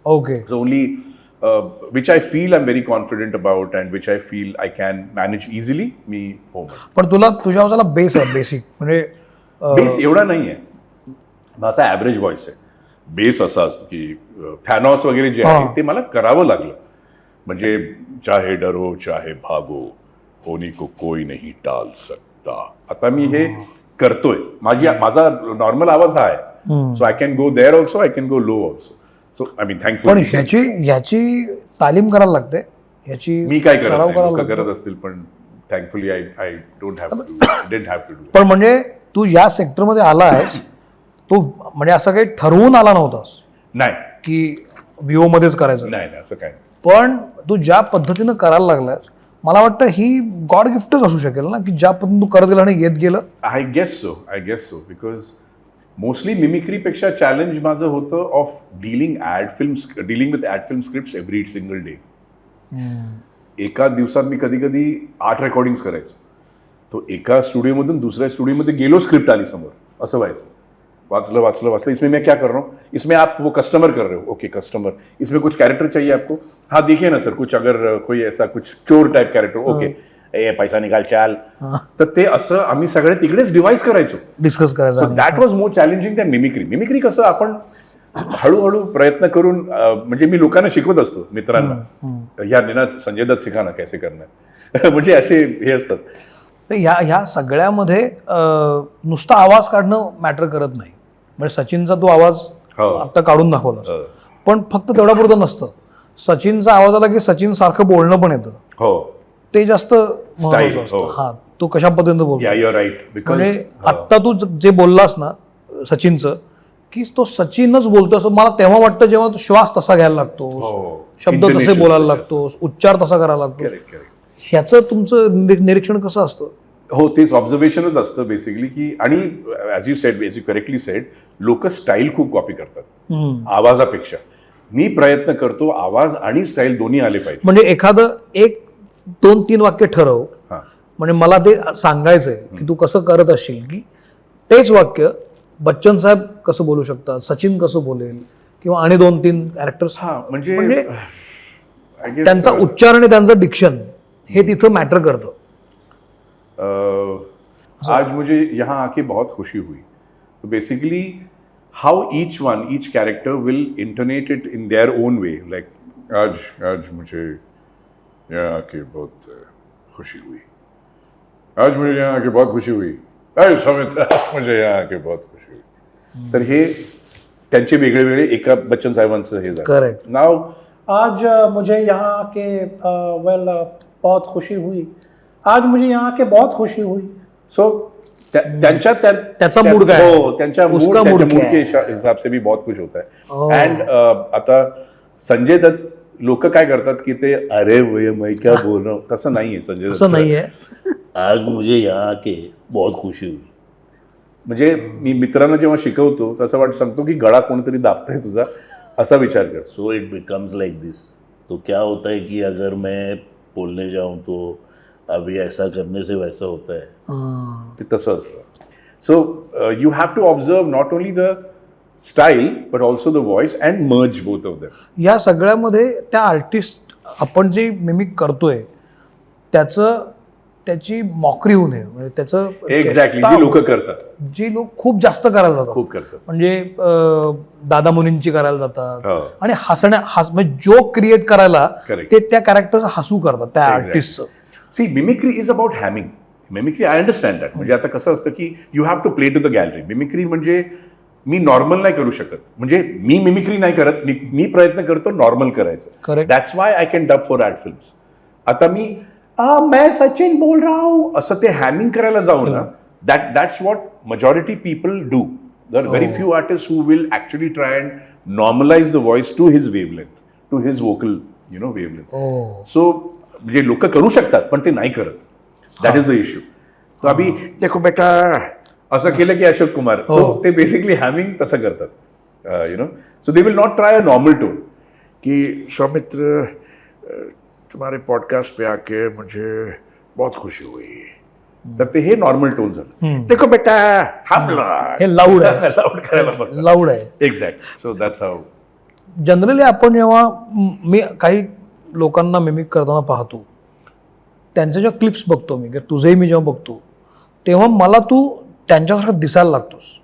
Okay. So only which I feel I am very confident about and which I feel I can manage easily, मी हो. पण तुझ्या आवाजाला base आहे, basic म्हणजे base एवढा नाही आहे. माझा ॲव्हरेज व्हॉइस आहे. बेस असा असतो की थॅनॉस वगैरे जे आहे ते मला करावं लागलं. म्हणजे चाहे डरो चाहे भागो होने को कोई नहीं टाल सकता. आता मी हे करतोय. माझा नॉर्मल आवाज हा आहे. So I can go there also, I can go low also. So I mean thankful. पण ह्याची तालीम करायला लागते. ह्याची मी काय करत असतील पण thankfully I don't have to do. पण म्हणजे तू या सेक्टरमध्ये आला आहेस, तू म्हणजे असं काही ठरवून आला नव्हतास नाही की व्हीओ मध्येच करायचं? नाही असं काय. पण तू ज्या पद्धतीनं करायला लागलास, मला वाटतं ही गॉड गिफ्टच असू शकेल ना, की ज्या पद्धतीने तू करत गेला आणि येत गेलं. I guess so. Because mostly मिमिक्रीपेक्षा चॅलेंज माझं होतं of dealing with ad film script every single day. एका दिवसात मी कधी कधी 8 रेकॉर्डिंग्स करायचो. तो एका स्टुडिओमधून दुसऱ्या स्टुडिओमध्ये गेलो, स्क्रिप्ट आली समोर, असं व्हायचं. वाचलं इसमें मैं क्या कर रहा हूँ, इसमें आप वो कस्टमर कर रहे हो, ओके कस्टमर, इसमें कुछ कैरेक्टर चाहिए आपको, हाँ देखिए ना सर, कुछ अगर कोई ऐसा कुछ चोर टाइप कैरेक्टर, ओके ए पैसा निकाल चाल. तर ते असं आम्ही सगळे तिकडेच डिवाइस करायचो, डिस्कस करायचो. So that was more challenging than mimicry. कसं आपण हळूहळू प्रयत्न करून, म्हणजे मी लोकांना शिकवत असतो मित्रांना, या ना संजय दत्त सिखाना कैसे करणार, म्हणजे असे हे असतात. ह्या सगळ्यामध्ये नुसता आवाज काढणं मॅटर करत नाही. म्हणजे सचिनचा तो आवाज आता काढून दाखवला, पण फक्त तेवढा पुरतं नसतं. सचिनचा आवाज आला की सचिन सारखं बोलणं पण येतं. हो, ते जास्त महत्त्वाचं असतं. हा, तो कशा पद्धतीने बोलतो. म्हणजे आत्ता तू जे बोललास ना सचिनचं, की तो सचिनच बोलतो असं मला तेव्हा वाटतं, जेव्हा तू श्वास तसा घ्यायला लागतोस, शब्द तसे बोलायला लागतोस, उच्चार तसा करायला लागतो. ह्याचं तुमचं निरीक्षण कसं असतं? हो, तेच ऑब्झर्वेशनच असतं बेसिकली. की आणि ॲज यू करेक्टली सेड, लोक स्टाईल खूप कॉपी करतात आवाजापेक्षा. मी प्रयत्न करतो आवाज आणि स्टाईल दोन्ही आले पाहिजे. म्हणजे एखादं 1-2-3 वाक्य ठरव, म्हणजे मला ते सांगायचंय की तू कसं करत असशील, की तेच वाक्य बच्चन साहेब कसं बोलू शकतात, सचिन कसं बोलेल, किंवा आणि 2-3 कॅरेक्टर्स हा म्हणजे I guess, त्यांचा उच्चार आणि त्यांचं डिक्शन हे तिथं मॅटर करतं. आज मुझे यहाँ आके बहुत खुशी हुई. तो basically how each character will intonate it in their own way. Like आज मुझे यहाँ आके बहुत खुशी हुई. आज मुझे यहाँ आके बहुत खुशी हुई. अरे सौमित्र, मुझे यहाँ आके बहुत खुशी हुई. तर हे त्यांचे वेगळे वेगळे एका बच्चन साहेबांचं हे झालं. करेक्ट. नाव आज मुझे यहाँ आके बहुत खुशी हुई. आज मुझे यहाँ आके बहुत खुशी हुई. सो त्यांच्या त्याचा मूड काय आहे? हो, त्यांच्या उसका मूड मूड क्या के है? हिसाब से भी बहुत कुछ होता Oh. है. एंड आता संजय दत्त लोक काय करतात की ते अरे भैया मैं क्या बोल रहा हूँ, तसं नाहीये संजय असं दत्त. नाहीये. आज मुझे यहाँ आके बहुत खुशी हुई. म्हणजे मी मित्रांना जेव्हा शिकवतो तसं सांगतो की गळा कोणतरी दाबतंय तुझा, असा विचार कर. सो इट बिकम्स लाइक दिस. तो क्या होता है कि अगर मैं बोलने जाऊं तो अभी ऐसा करने से वैसा होता है. हां. ते तसं असतं. So you have to observe not only the style but also the voice and merge both of them. या सगळ्यामध्ये त्या आर्टिस्ट आपण जे मिमिक करतोय त्याची मॉकरी होऊ नये, म्हणजे त्याचं एक्झॅक्टली चेष्टा जी लोक करतात, जी लोक खूप जास्त करायला जातात. खूप करतात. म्हणजे दादा मुनींची करायला जातात हो. आणि म्हणजे जोक क्रिएट करायला Correct. ते त्या कॅरेक्टरचं हसू करतात त्या Exactly. आर्टिस्टचं. See mimicry is about hamming. Mimicry I understand that. म्हणजे आता कसं असतं की you have to play to the gallery. Mimicry म्हणजे मी नॉर्मल नाही करू शकत. म्हणजे मी मिमिक्री नाही करत, मी प्रयत्न करतो नॉर्मल करायचं. Correct. That's why I can dub for ad films. आता मी मैं सचिन बोल रहा हूँ असं ते हॅमिंग करायला जाऊ ना, that's what majority people do. There are very few artists who will actually try and normalize the voice to his wavelength, to his vocal, wavelength. Oh. So म्हणजे लोक करू शकतात पण ते नाही करत. That is the issue. तो अभि देखो बेटा असं केलं की अशोक कुमार. सो ते बेसिकली हॅमिंग तसं करतात. So they will not try a normal tone की सौमित्र तुम्हारे पॉडकास्ट पे आके मुझे बहुत खुशी हुई. तर ते हे नॉर्मल टोन झालं. देखो बेटा हमला हे लाऊड आहे. लाऊड करायला बघतात. लाऊड आहे. Exact. So that's how. Generally आपण जेव्हा मी काही लोकांना मिमिक करताना पाहतो, त्यांच्या जेव्हा क्लिप्स बघतो मी, किंवा तुझेही मी जेव्हा बघतो, तेव्हा मला तू त्यांच्यासारखं दिसायला लागतोस.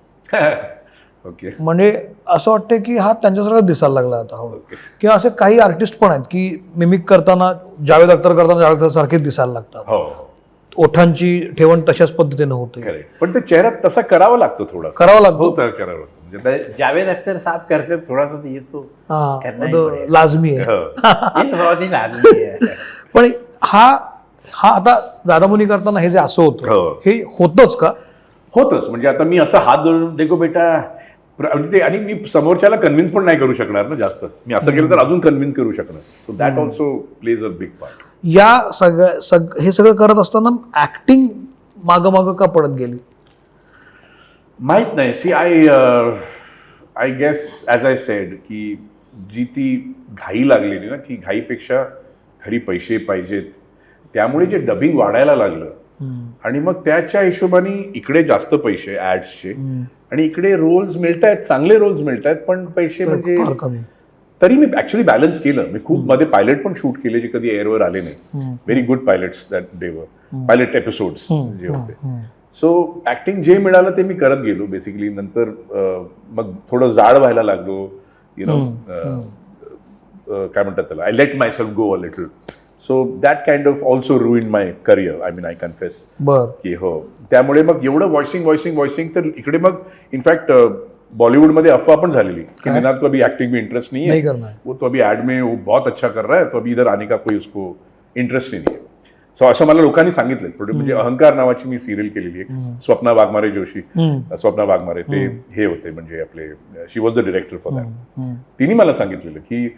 ओके. म्हणजे असं वाटतं की हा त्यांच्यासारखं दिसायला लागला आता हळू. किंवा असे काही आर्टिस्ट पण आहेत की मिमिक करताना जावेद अख्तर करताना जावेद अख्तर सारखेच दिसायला लागतात. हो. ओठांची ठेवण तशाच पद्धतीने होते. करेक्ट. पण ते चेहरा तसा करावा लागतो थोडा. करावं लागतो. हो तर करावं लागतं. म्हणजे जावेद अख्तर साहब करते थोड़ा सा ये तो हा, करना ही तो पडेगा. लाजमी आहे. ये बहुत ही लाजमी है. पण हा आता दादामुनी करताना हे जे असं हो. होतं हे होतच का? होतच. म्हणजे आता मी असं हात धरून देखो बेटा म्हणजे ते, आणि मी समोरच्याला कन्व्हिन्स पण नाही करू शकणार ना जास्त. मी असं केलं तर अजून कन्व्हिन्स करू शकणार. So that also plays a big part. या हे सगळं करत असताना ऍक्टिंग मागं का पडत गेली? माहीत नाही. See I guess as I said की जी ती घाई लागलेली ना, की घाईपेक्षा घरी पैसे पाहिजेत, त्यामुळे जे डबिंग वाढायला लागलं आणि मग त्याच्या हिशोबाने इकडे जास्त पैसे ॲड्सचे आणि इकडे रोल्स मिळत आहेत, चांगले रोल्स मिळत आहेत, पण पैसे म्हणजे फार कमी. तरी मी ऍक्च्युली बॅलन्स केलं. मी खूप मध्ये पायलट पण शूट केले जे कधी एअरवर आले नाही. Very good pilots that they वर पायलट एपिसोड्स जे होते. सो ऍक्टिंग जे मिळालं ते मी करत गेलो बेसिकली. नंतर मग थोडं जाड व्हायला लागलो. काय म्हणतात त्याला, I let myself go a little. So that kind of also ruin my career. I mean I confess बर की हो. त्यामुळे मग एवढं व्हॉइसिंग तर इकडे मग इनफॅक्ट बॉलीवुड में अफवाह पण झालेली कि निनाद को अभी एक्टिंग में इंटरेस्ट नहीं है, वो तो अभी एड में वो बहुत अच्छा कर रहा है, तो अभी इधर आने का कोई उसको इंटरेस्ट नहीं है. सो असं मला लोकांनी सांगितलं. म्हणजे अहंकार नावाची मी सिरियल केलेली आहे. स्वप्ना वाघमारे जोशी, स्वप्ना वाघमारे ते हे होते म्हणजे आपले, she was the director for that. तिने मला सांगितलेलं की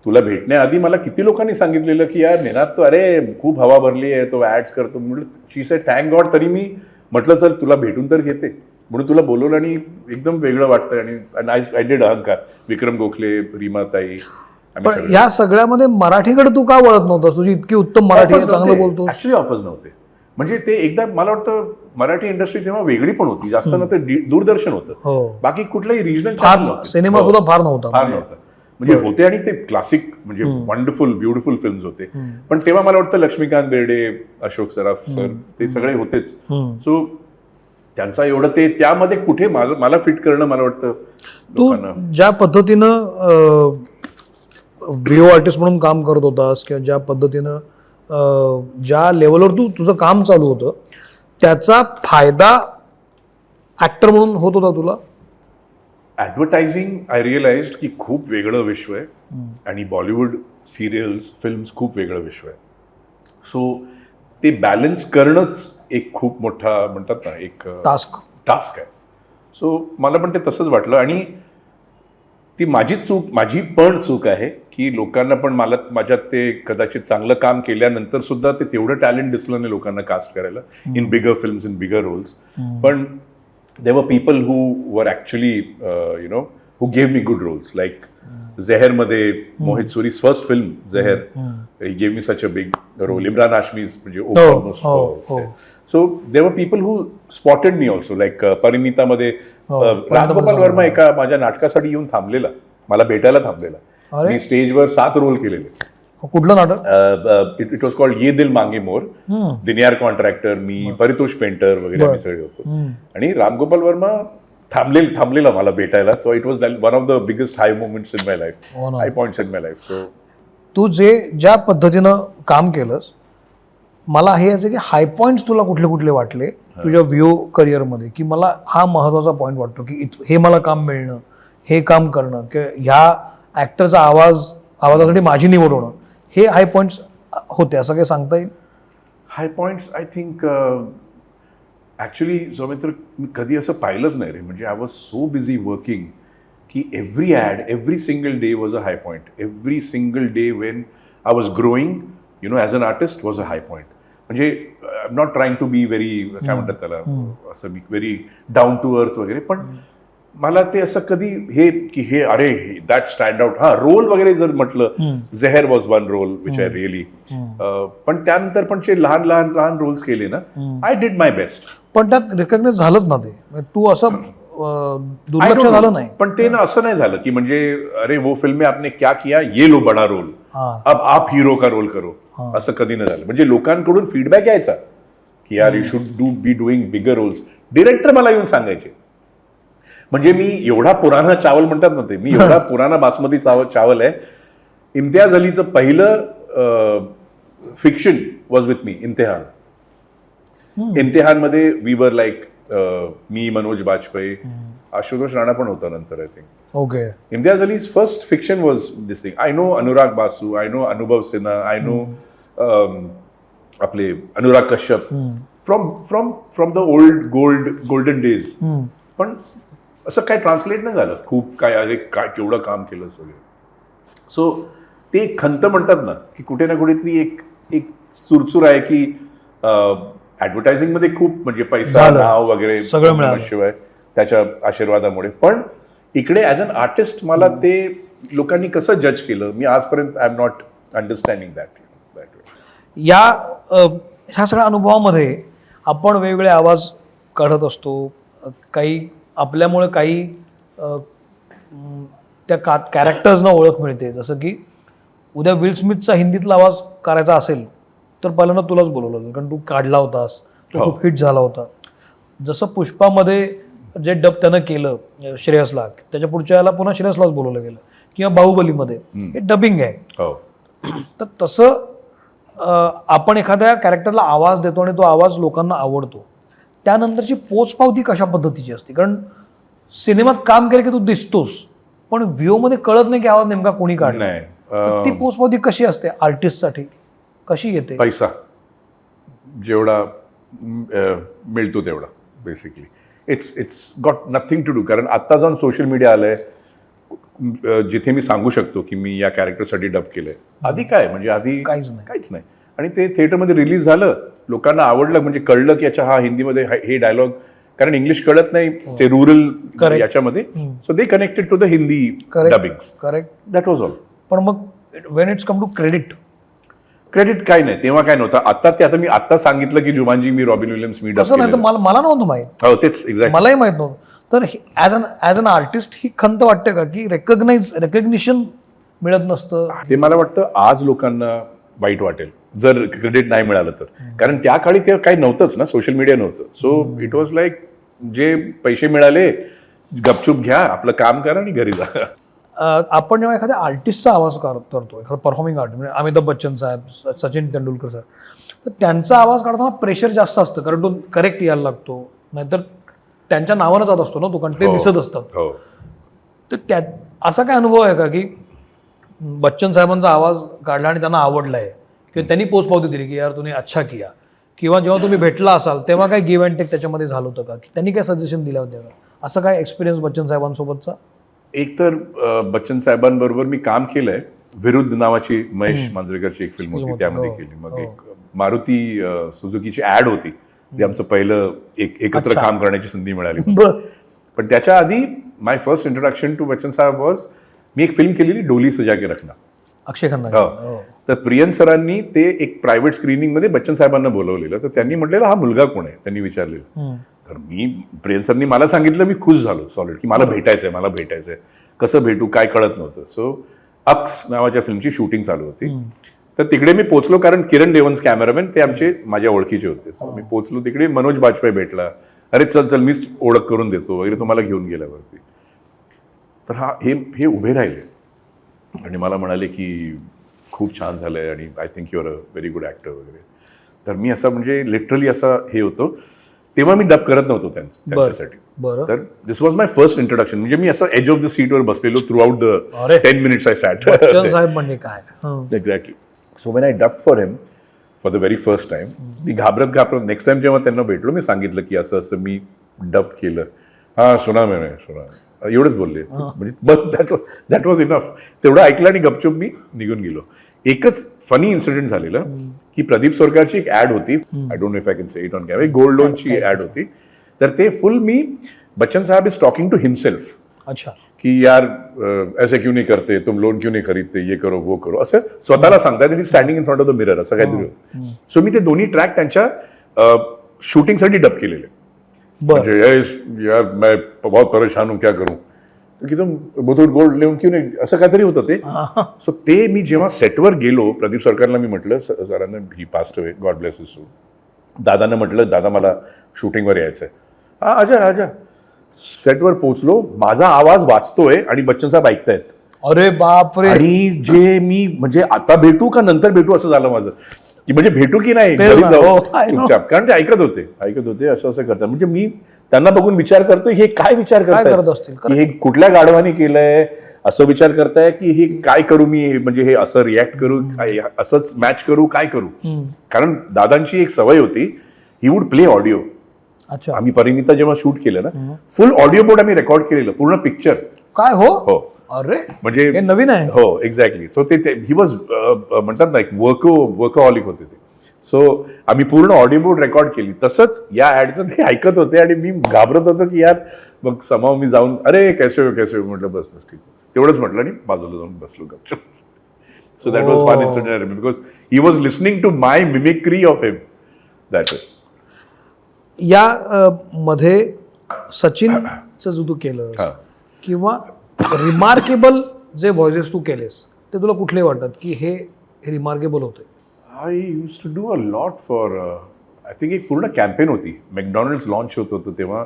तुला भेटण्याआधी मला किती लोकांनी सांगितलेलं की यार निनाद तो अरे खूप हवा भरली आहे, तो ऍड्स करतो. म्हटलं शी सेड थँक गॉड. तरी मी म्हटलं चल तुला भेटून तर घेते म्हणून तुला बोलवलं आणि एकदम वेगळं वाटतंय. आणि आय डिड अहंकार, विक्रम गोखले, रीमाताई. पण या सगळ्यामध्ये मराठीकडे तू का वळत नव्हतास? तुझी इतकी उत्तम मराठी आहे, चांगलं बोलतो. ऍक्च्युली ऑफर्स नव्हते. म्हणजे ते एकदा मला वाटतं मराठी इंडस्ट्री तेव्हा वेगळी पण होती, जास्त नंतर दूरदर्शन होतं, हो. बाकी कुठलंही रिजनल फार सिनेमा सुद्धा फार नव्हता. फार नव्हता. म्हणजे होते आणि ते क्लासिक म्हणजे वंडरफुल ब्युटिफुल फिल्म्स होते. पण तेव्हा मला वाटतं लक्ष्मीकांत बेर्डे, अशोक सराफ सर ते सगळे होतेच. सो त्यांचा एवढं ते त्यामध्ये कुठे मला फिट करणं मला वाटतं तू लोकांना. ज्या पद्धतीनं व्हिओ आर्टिस्ट म्हणून काम करत होतास किंवा ज्या पद्धतीनं ज्या लेवलवर तुझं काम चालू होतं त्याचा फायदा ऍक्टर म्हणून होत होता तुला? ॲडव्हर्टायझिंग आय रिअलाइज की खूप वेगळं विश्व आहे आणि बॉलिवूड सिरियल्स फिल्म्स खूप वेगळं विश्व आहे. सो ते बॅलन्स करणंच एक खूप मोठा म्हणतात ना एक टास्क आहे. सो मला पण ते तसंच वाटलं आणि ती माझी पण चूक आहे की लोकांना पण माझ्यात ते कदाचित चांगलं काम केल्यानंतर सुद्धा ते तेवढं टॅलेंट दिसलं नाही लोकांना कास्ट करायला in bigger films in bigger roles. पण there were people who were actually who gave me good roles, like Zehar मध्ये Mohit Suri's first film Zehar, he gave me such a big role. Imran Hashmi's म्हणजे almost so there were people who spotted me also, like Parineeta मध्ये रामगोपाल वर्मा एका माझ्या नाटकासाठी येऊन थांबलेला, मला भेटायला थांबलेला. मी स्टेजवर 7 रोल केलेले. कुठलं नाटक? इट वॉज कॉल्ड ये दिल मांगे मोर. दिनियार कॉन्ट्रॅक्टर, मी परितोष पेंटर वगैरे आम्ही सगळे होतो. आणि रामगोपाल वर्मा थांबलेला मला भेटायला. So it was one of the biggest high moments in my life, high points in my life. सो तू ज्या पद्धतीनं काम केलंस, मला हे असं की हाय पॉइंट्स तुला कुठले कुठले वाटले तुझ्या व्हिओ करिअरमध्ये, की मला हा महत्वाचा पॉईंट वाटतो की हे मला काम मिळणं, हे काम करणं, की ह्या ऍक्टरचा आवाजासाठी माझी निवड होणं, हे हाय पॉइंट्स होते, असं काही सांगता येईल? High points I think actually Saumitra मी कधी असं पाहिलंच नाही रे. म्हणजे I was so busy working की every single day was a high point. Every single day when I was growing as an artist was a high point. म्हणजे I am not trying to be very काय म्हणतात त्याला असं very down to earth वगैरे. पण मला ते असं कधी हे अरे दॅट स्टँड आउट. हा रोल वगैरे जर म्हटलं, Zeher was one role which I really. पण त्यानंतर पण जे लहान रोल्स केले ना, आय डिड माय बेस्ट. पण त्यात रिकग्नाइज झालंच ना ते, तू असं दुर्लक्ष झालं नाही. पण ते ना असं नाही झालं की म्हणजे अरे वो फिल्म में आपने क्या किया, ये लो बडा रोल, अब आप हीरो का रोल करो, असं कधी नाही झालं. म्हणजे लोकांकडून फीडबॅक यायचा की यार you should be doing bigger roles. Director मला येऊन सांगायचे. म्हणजे मी एवढा पुराणा चावल म्हणतात ना, ते मी एवढा पुराणा बासमती चावल आहे. इम्तियाज अलीचं पहिलं फिक्शन वॉज विथ मी, इम्तिहान. इम्तिहानमध्ये वी वर लाईक मी, मनोज बाजपेयी, आशुतोष राणा पण होता नंतर I think. Okay. Imtiaz allies first fiction was this thing. I know Anurag Basu, I know अनुभव सिन्हा, आय नो आपले Anurag Kashyap from the golden days. पण असं काय ट्रान्सलेट नाही झालं. खूप काय केवढं काम केलं वगैरे. सो ते खंत म्हणतात ना की कुठे ना कुठेतरी एक चुरचूर आहे की ॲडव्हर्टायझिंगमध्ये खूप म्हणजे पैसा, नाव वगैरे सगळं मिळालं शिवाय त्याच्या आशीर्वादामुळे. पण इकडे ॲज अन आर्टिस्ट मला ते लोकांनी कसं जज केलं, मी आजपर्यंत I am not understanding that. ह्या सगळ्या अनुभवामध्ये आपण वेगवेगळे आवाज काढत असतो. काही आपल्यामुळे काही त्या कॅरेक्टर्सना ओळख मिळते. जसं की उद्या विल स्मिथचा हिंदीतला आवाज करायचा असेल तर पहिल्यांदा तुलाच बोलवलं जाईल, कारण तू काढला होतास, तो खूप हिट झाला होता. जसं पुष्पामध्ये जे डब त्यानं केलं श्रेयसला, त्याच्या पुढच्या याला पुन्हा श्रेयसलाच बोलवलं गेलं. किंवा बाहुबलीमध्ये हे डबिंग आहे. तर तसं आपण एखाद्या कॅरेक्टरला आवाज देतो आणि तो आवाज लोकांना आवडतो. त्यानंतरची पोचपावती कशा पद्धतीची असते? कारण सिनेमात काम केलं की तू दिसतोस, पण व्हिओमध्ये कळत नाही की आवाज नेमका कोणी काढला. ती पोचपावती कशी असते आर्टिस्टसाठी, कशी येते? पैसा जेवढा मिळतो तेवढा basically. It's got nothing to do. कारण आत्ता जाऊन सोशल मीडिया आलंय जिथे मी सांगू शकतो की मी या कॅरेक्टरसाठी डब केलंय. आधी काय म्हणजे आधी काहीच नाही. आणि ते थिएटरमध्ये रिलीज झालं, लोकांना आवडलं, म्हणजे कळलं की अच्छा हा हिंदीमध्ये हे डायलॉग, कारण इंग्लिश कळत नाही ते रुरल याच्यामध्ये. So they connected to the Hindi dubbing. Correct. That was all. पण मग when it's come to credit, credit काय नाही, तेव्हा काय नव्हतं. आता मी आता सांगितलं की जुमानजी मी रॉबिन विलियम्स मी असं नाही तर मला नव्हतं माहित, हो तेच एक्झॅक्ट. मलाही माहित नव्हतं. तर ॲज अन आर्टिस्ट ही खंत वाटते का की रेकग्निशन मिळत नसतं? ते मला वाटतं आज लोकांना वाईट वाटेल जर क्रेडिट नाही मिळालं तर, कारण त्या काळी ते काही नव्हतंच ना, सोशल मीडिया नव्हतं. सो इट वॉज लाईक जे पैसे मिळाले गपचूप घ्या, आपलं काम करा आणि घरी जा. आपण जेव्हा एखाद्या आर्टिस्टचा आवाज करतो, एखादा परफॉर्मिंग आर्टिस्ट म्हणजे अमिताभ बच्चन साहेब, सचिन तेंडुलकर साहेब, तर त्यांचा आवाज काढताना प्रेशर जास्त असतं, कारण तो करेक्ट यायला लागतो, नाहीतर त्यांच्या नावानं जात असतो ना तो, कारण ते दिसत असतात. हो, तर त्या असा काय अनुभव आहे का की बच्चन साहेबांचा आवाज काढला आणि त्यांना आवडलाय किंवा त्यांनी पोचपावती दिली की यार तुम्ही अच्छा किया, किंवा जेव्हा तुम्ही भेटला असाल तेव्हा काय गिव्ह अँड टेक त्याच्यामध्ये झालं होतं का, की त्यांनी काय सजेशन दिल्या होत्या का? असं काय एक्सपिरियन्स बच्चन साहेबांसोबतचा? एक तर बच्चन साहेबांबरोबर मी काम केलंय. विरुद्ध नावाची महेश मांजरेकरची एक फिल्म होती, त्यामध्ये केली. मग एक मारुती सुझुकीची ऍड होती, जे आमचं पहिलं एकत्र काम करण्याची संधी मिळाली. पण त्याच्या आधी my first introduction to Bachchan साहेब वॉज, मी एक फिल्म केलेली डोली सजा के रखना, अक्षय खन्ना. तर प्रियन सरांनी ते एक प्रायव्हेट स्क्रीनिंग मध्ये बच्चन साहेबांना बोलवलेलं. तर त्यांनी म्हटलेलं हा मुलगा कोण आहे, त्यांनी विचारलेलं. तर प्रियन सरनी मला सांगितलं, मी खुश झालो सॉलिड की मला भेटायचंय. कसं भेटू काय कळत नव्हतं. सो अक्स नावाच्या फिल्मची शूटिंग चालू होती. तर तिकडे मी पोचलो, कारण किरण देवन्स कॅमेरामॅन ते आमचे माझ्या ओळखीचे होते. सो मी पोचलो तिकडे, मनोज बाजपेयी भेटला. अरे चल मीच ओळख करून देतो वगैरे, तुम्हाला घेऊन गेल्यावरती. तर हे उभे राहिले आणि मला म्हणाले की खूप छान झालंय आणि I think your a very good actor वगैरे. तर मी असं म्हणजे लिटरली असं हे होतो. तेव्हा मी डब करत नव्हतो त्यांच्यासाठी. तर this was my first introduction. म्हणजे मी असं एज ऑफ द सीटवर बसलेलो throughout the 10 minutes I sat. Bachchan साहेब म्हणजे काय? Exactly. So when I dub for him for the very first time, मी घाबरत नेक्स्ट टाइम जेव्हा त्यांना भेटलो, मी सांगितलं की असं मी डब केलं. हा सुना एवढंच बोलले. म्हणजे बस दॅट वॉज इनफ. तेवढं ऐकलं आणि गपचूप मी निघून गेलो. एकच फनी इन्सिडेंट झालेलं की प्रदीप सरकारची एक ऍड होती, I don't know if I can say it on camera, gold लोनची ऍड होती. तर ते फुल मी बच्चन साहब इज टॉकिंग टू हिमसेल्फ. अच्छा. की यार ऐसे क्यों नहीं करते, तुम लोन क्यों नहीं खरीदते, ये करो वो करो, असं स्वतःला सांगतात. It is standing in front of the mirror, असं काहीतरी होतं. सो मी ते दोन्ही ट्रॅक त्यांच्या शूटिंगसाठी डब केलेले. म्हणजे यार मैं बहुत परेशान हूं, क्या करूं, की तुम मुथूट गोल्ड लोन क्यों नाही, असं काहीतरी होतं ते. सो ते मी जेव्हा सेटवर गेलो, प्रदीप सरकारला मी म्हटलं, सरांना he passed away, God bless his soul. दादांना म्हटलं, दादा मला शूटिंगवर यायचंय. हा आजा. सेटवर पोहोचलो, माझा आवाज वाचतोय आणि बच्चन साहेब ऐकतायत. अरे बापरे. आणि जे मी म्हणजे आता भेटू का नंतर भेटू असं झालं माझं, की म्हणजे भेटू की नाही, घरी जाऊ चुपचाप. कारण ते ऐकत होते असं करतात. म्हणजे मी त्यांना बघून विचार करतोय, हे काय विचार करत असतील, की हे कुठल्या गाढवानी केलंय, असं विचार करताय की हे काय करू मी, म्हणजे हे असं रिॲक्ट करू, असंच मॅच करू, काय करू. कारण दादांची एक सवय होती, ही वुड प्ले ऑडिओ. अच्छा. आम्ही परिणीता जेव्हा शूट केलं ना, फुल ऑडिओ बोर्ड आम्ही रेकॉर्ड केलेलं, पूर्ण पिक्चर. काय? हो. अरे म्हणजे हे नवीन आहे. हो एक्झॅक्टली. सो ते ही वॉज म्हणतात ना एक वर्कहॉलिक होते ते. सो आम्ही पूर्ण ऑडिओ बोर्ड रेकॉर्ड केली. तसंच या ऍडचं ते ऐकत होते आणि मी घाबरत होतो की यार, मग समाव मी जाऊन अरे कैसे म्हटलं, बस ठीक, तेवढंच म्हटलं आणि बाजूला जाऊन बसलो गपचूप. So that was fun incident because he was listening to my mimicry of him. That way. या मध्ये सचिनचं जो तू केलं किंवा रिमार्केबल जे व्हॉइसेस तू केलेस, ते तुला कुठले वाटतात की हे रिमार्केबल होते? I use to do a lot for I think एक पूर्ण कॅम्पेन होती. मॅकडॉनल्ड्स लॉन्च होत होतं तेव्हा.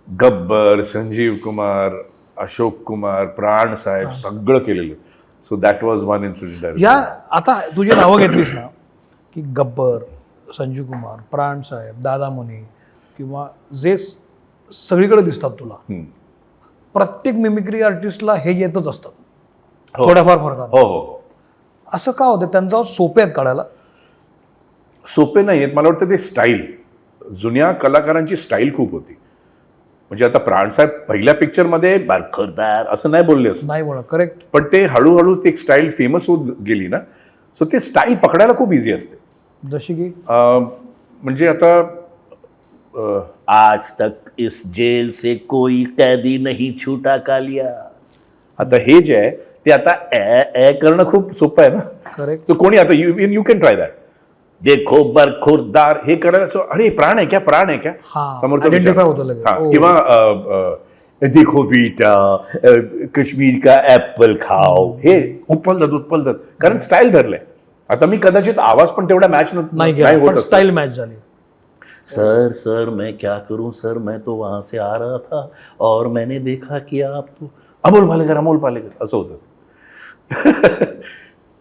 गब्बर, संजीव कुमार, अशोक कुमार, प्राण साहेब सगळं केलेलं. So that was one incident. या आता तुझी नावं घेतलीस ना, की गब्बर, संजीव कुमार, प्राण साहेब, दादा मुनी, किंवा जे सगळीकडे दिसतात तुला, प्रत्येक मिमिक्री आर्टिस्टला हे येतच असतात थोड्याफार फरकात. हो. असं का होतं? त्यांचा सोपे आहेत काढायला? सोपे नाही आहेत. मला वाटतं ते स्टाईल, जुन्या कलाकारांची स्टाईल खूप होती. म्हणजे आता प्राणसाहेब पहिल्या पिक्चरमध्ये बारखरदार असं नाही बोलले, असं नाही बोला. करेक्ट. पण ते हळूहळू ते स्टाईल फेमस होत गेली ना. सो ते स्टाईल पकडायला खूप इझी असते. जशी की म्हणजे आता आज तक इस जेल से कोई कैदी नहीं छूटा कालिया. आता हे जे आहे ते आता ए करणं खूप सोपं आहे ना. Correct. So कोणी आता यू कॅन ट्राय दॅट. देखो बरखुरदार हे करायला so, अरे प्राण आहे क्या हा, समोरचा identify विचार. होतं लगेच. हा, हो. किंवा देखो बेटा कश्मीर का ऍपल खाओ हे उत्पलदत कारण स्टाईल धरलंय. आता मी कदाचित आवाज पण तेवढा मॅच नाही केला, पण होत स्टाईल मॅच झाली. सर मैं क्या करूं सर, मैं तो वहां से आ रहा था और मैंने देखा कि आप तो अमोल पालेकर असं होतं.